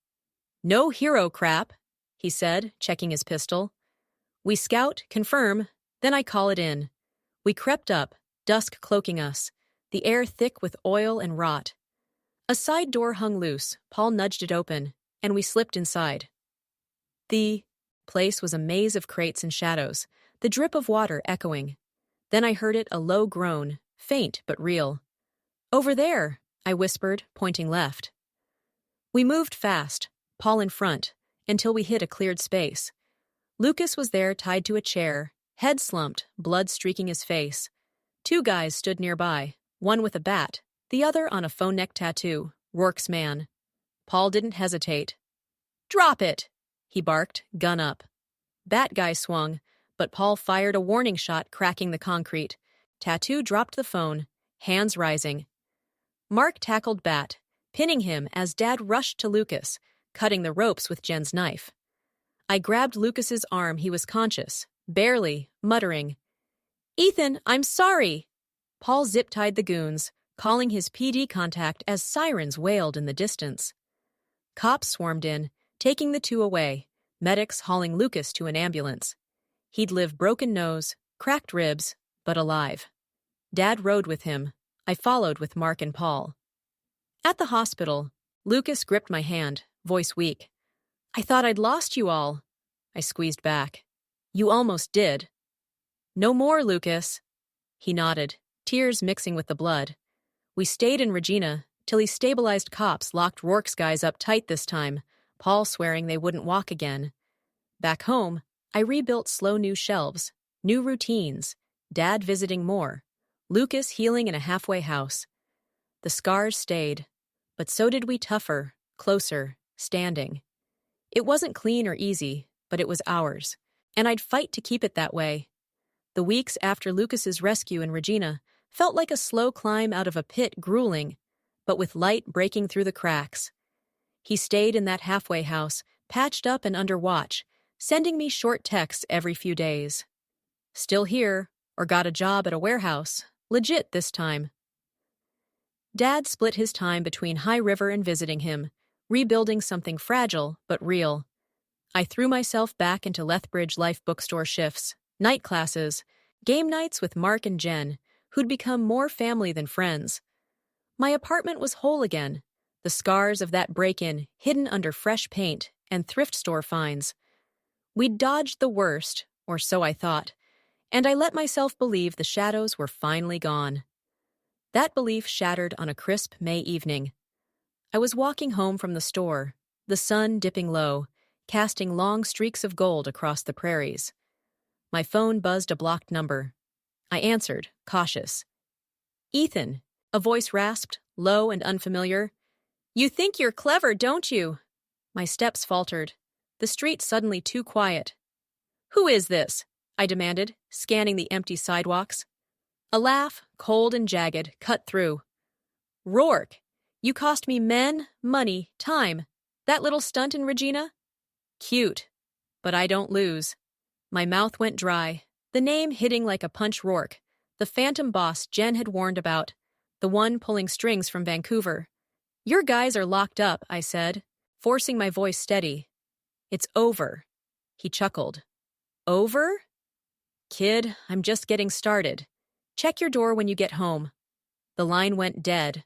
"No hero crap," he said, checking his pistol. "We scout, confirm, then I call it in." We crept up, dusk cloaking us, the air thick with oil and rot. A side door hung loose, Paul nudged it open, and we slipped inside. The place was a maze of crates and shadows, the drip of water echoing. Then I heard it, a low groan, faint but real. "Over there," I whispered, pointing left. We moved fast, Paul in front, until we hit a cleared space. Lucas was there tied to a chair, head slumped, blood streaking his face. 2 guys stood nearby, one with a bat, the other on a faux neck tattoo, Rourke's man. Paul didn't hesitate. "Drop it!" he barked, gun up. Bat guy swung, but Paul fired a warning shot, cracking the concrete. Tattoo dropped the phone, hands rising. Mark tackled Bat, pinning him as Dad rushed to Lucas, cutting the ropes with Jen's knife. I grabbed Lucas's arm. He was conscious, barely, muttering, "Ethan, I'm sorry!" Paul zip-tied the goons, calling his PD contact as sirens wailed in the distance. Cops swarmed in, taking the 2 away, medics hauling Lucas to an ambulance. He'd live broken nose, cracked ribs, but alive. Dad rode with him. I followed with Mark and Paul. At the hospital, Lucas gripped my hand, voice weak. "I thought I'd lost you all." I squeezed back. "You almost did." "No more, Lucas." He nodded, tears mixing with the blood. We stayed in Regina till he stabilized. Cops locked Rourke's guys up tight this time, Paul swearing they wouldn't walk again. Back home, I rebuilt slow new shelves, new routines, Dad visiting more, Lucas healing in a halfway house. The scars stayed, but so did we, tougher, closer, standing. It wasn't clean or easy, but it was ours, and I'd fight to keep it that way. The weeks after Lucas's rescue in Regina felt like a slow climb out of a pit, grueling, but with light breaking through the cracks. He stayed in that halfway house, patched up and under watch, sending me short texts every few days. "Still here," or "got a job at a warehouse. Legit this time." Dad split his time between High River and visiting him, rebuilding something fragile but real. I threw myself back into Lethbridge Life bookstore shifts, night classes, game nights with Mark and Jen, who'd become more family than friends. My apartment was whole again, the scars of that break-in hidden under fresh paint and thrift store finds. We'd dodged the worst, or so I thought, and I let myself believe the shadows were finally gone. That belief shattered on a crisp May evening. I was walking home from the store, the sun dipping low, casting long streaks of gold across the prairies. My phone buzzed a blocked number. I answered, cautious. "Ethan," a voice rasped, low and unfamiliar. "You think you're clever, don't you?" My steps faltered, the street suddenly too quiet. "Who is this?" I demanded, scanning the empty sidewalks. A laugh, cold and jagged, cut through. "Rourke, you cost me men, money, time. That little stunt in Regina? Cute, but I don't lose." My mouth went dry, the name hitting like a punch. Rourke, the phantom boss Jen had warned about, the one pulling strings from Vancouver. Your guys are locked up, I said, forcing my voice steady. It's over. He chuckled. Over? Kid, I'm just getting started. Check your door when you get home. The line went dead.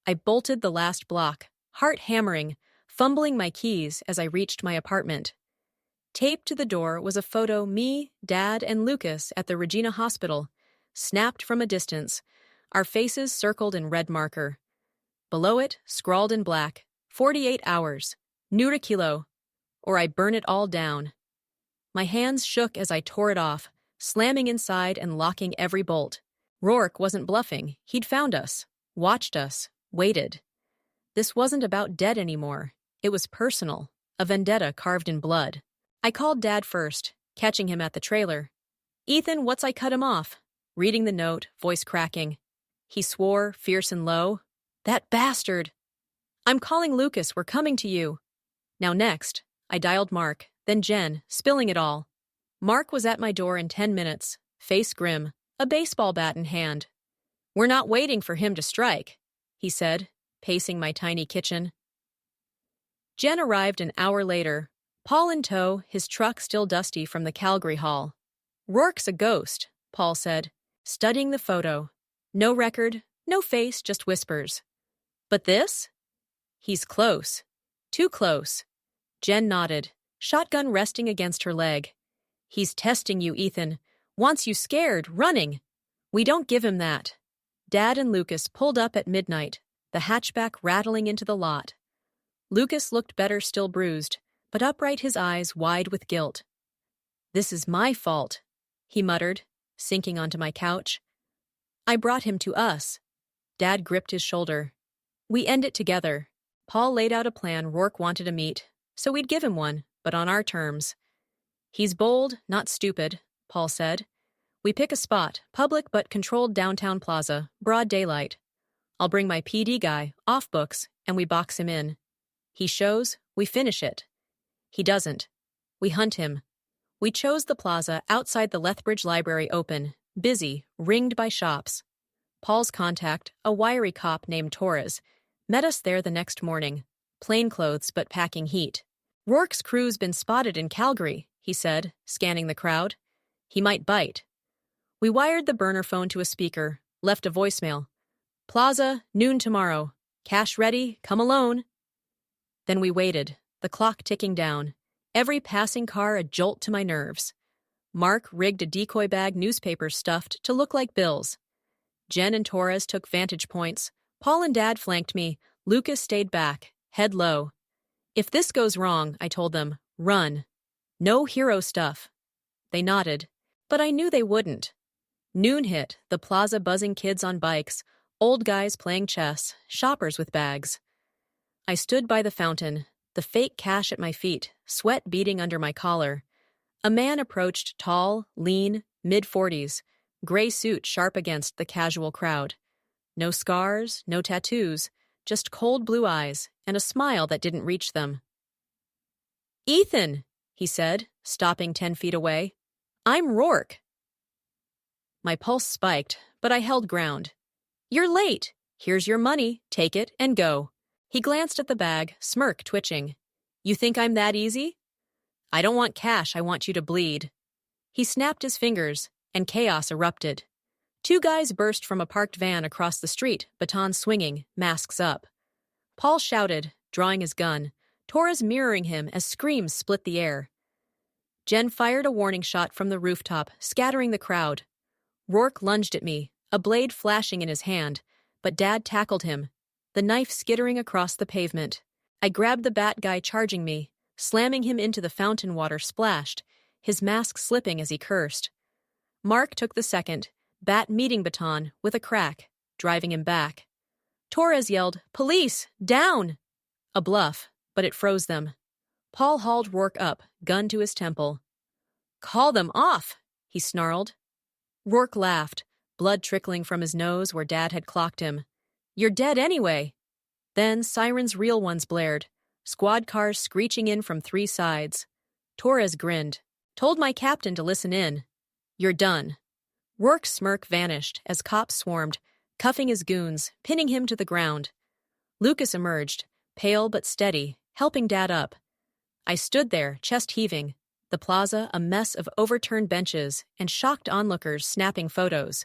I bolted the last block, heart hammering, fumbling my keys as I reached my apartment. Taped to the door was a photo me, Dad, and Lucas at the Regina Hospital, snapped from a distance, our faces circled in red marker. Below it, scrawled in black, 48 hours, Nura kilo, or I burn it all down. My hands shook as I tore it off, slamming inside and locking every bolt. Rourke wasn't bluffing. He'd found us, watched us, waited. This wasn't about dead anymore. It was personal, a vendetta carved in blood. I called Dad first, catching him at the trailer. Ethan, what's I cut him off? Reading the note, voice cracking. He swore, fierce and low. That bastard! I'm calling Lucas, we're coming to you. Now next, I dialed Mark, then Jen, spilling it all. Mark was at my door in 10 minutes, face grim, a baseball bat in hand. We're not waiting for him to strike, he said, pacing my tiny kitchen. Jen arrived an hour later, Paul in tow, his truck still dusty from the Calgary haul. Rourke's a ghost, Paul said, studying the photo. No record, no face, just whispers. But this? He's close. Too close. Jen nodded, shotgun resting against her leg. He's testing you, Ethan. Wants you scared, running. We don't give him that. Dad and Lucas pulled up at midnight, the hatchback rattling into the lot. Lucas looked better, still bruised, but upright, his eyes wide with guilt. This is my fault, he muttered, sinking onto my couch. I brought him to us. Dad gripped his shoulder. We end it together. Paul laid out a plan Rourke wanted to meet, so we'd give him one, but on our terms. He's bold, not stupid, Paul said. We pick a spot, public but controlled downtown plaza, broad daylight. I'll bring my PD guy, off books, and we box him in. He shows, we finish it. He doesn't. We hunt him. We chose the plaza outside the Lethbridge Library open, busy, ringed by shops. Paul's contact, a wiry cop named Torres, met us there the next morning, plainclothes but packing heat. Rourke's crew's been spotted in Calgary, he said, scanning the crowd. He might bite. We wired the burner phone to a speaker, left a voicemail. Plaza, noon tomorrow. Cash ready, come alone. Then we waited, the clock ticking down, every passing car a jolt to my nerves. Mark rigged a decoy bag newspapers stuffed to look like bills. Jen and Torres took vantage points. Paul and Dad flanked me. Lucas stayed back, head low. If this goes wrong, I told them, run. No hero stuff. They nodded, but I knew they wouldn't. Noon hit, the plaza buzzing, kids on bikes, old guys playing chess, shoppers with bags. I stood by the fountain, the fake cash at my feet, sweat beading under my collar. A man approached, tall, lean, mid-40s, gray suit sharp against the casual crowd. No scars, no tattoos, just cold blue eyes and a smile that didn't reach them. Ethan, he said, stopping 10 feet away. I'm Rourke. My pulse spiked, but I held ground. You're late. Here's your money. Take it and go. He glanced at the bag, smirk twitching. You think I'm that easy? I don't want cash, I want you to bleed. He snapped his fingers, and chaos erupted. Two guys burst from a parked van across the street, batons swinging, masks up. Paul shouted, drawing his gun, Torres mirroring him as screams split the air. Jen fired a warning shot from the rooftop, scattering the crowd. Rourke lunged at me, a blade flashing in his hand, but Dad tackled him, the knife skittering across the pavement. I grabbed the bat guy charging me, slamming him into the fountain water splashed, his mask slipping as he cursed. Mark took the second, bat meeting baton, with a crack, driving him back. Torres yelled, Police! Down! A bluff, but it froze them. Paul hauled Rourke up, gun to his temple. Call them off, he snarled. Rourke laughed, blood trickling from his nose where Dad had clocked him. You're dead anyway. Then sirens, real ones, blared, squad cars screeching in from 3 sides. Torres grinned, told my captain to listen in. You're done. Rourke's smirk vanished as cops swarmed, cuffing his goons, pinning him to the ground. Lucas emerged, pale but steady, helping Dad up. I stood there, chest heaving, the plaza a mess of overturned benches and shocked onlookers snapping photos.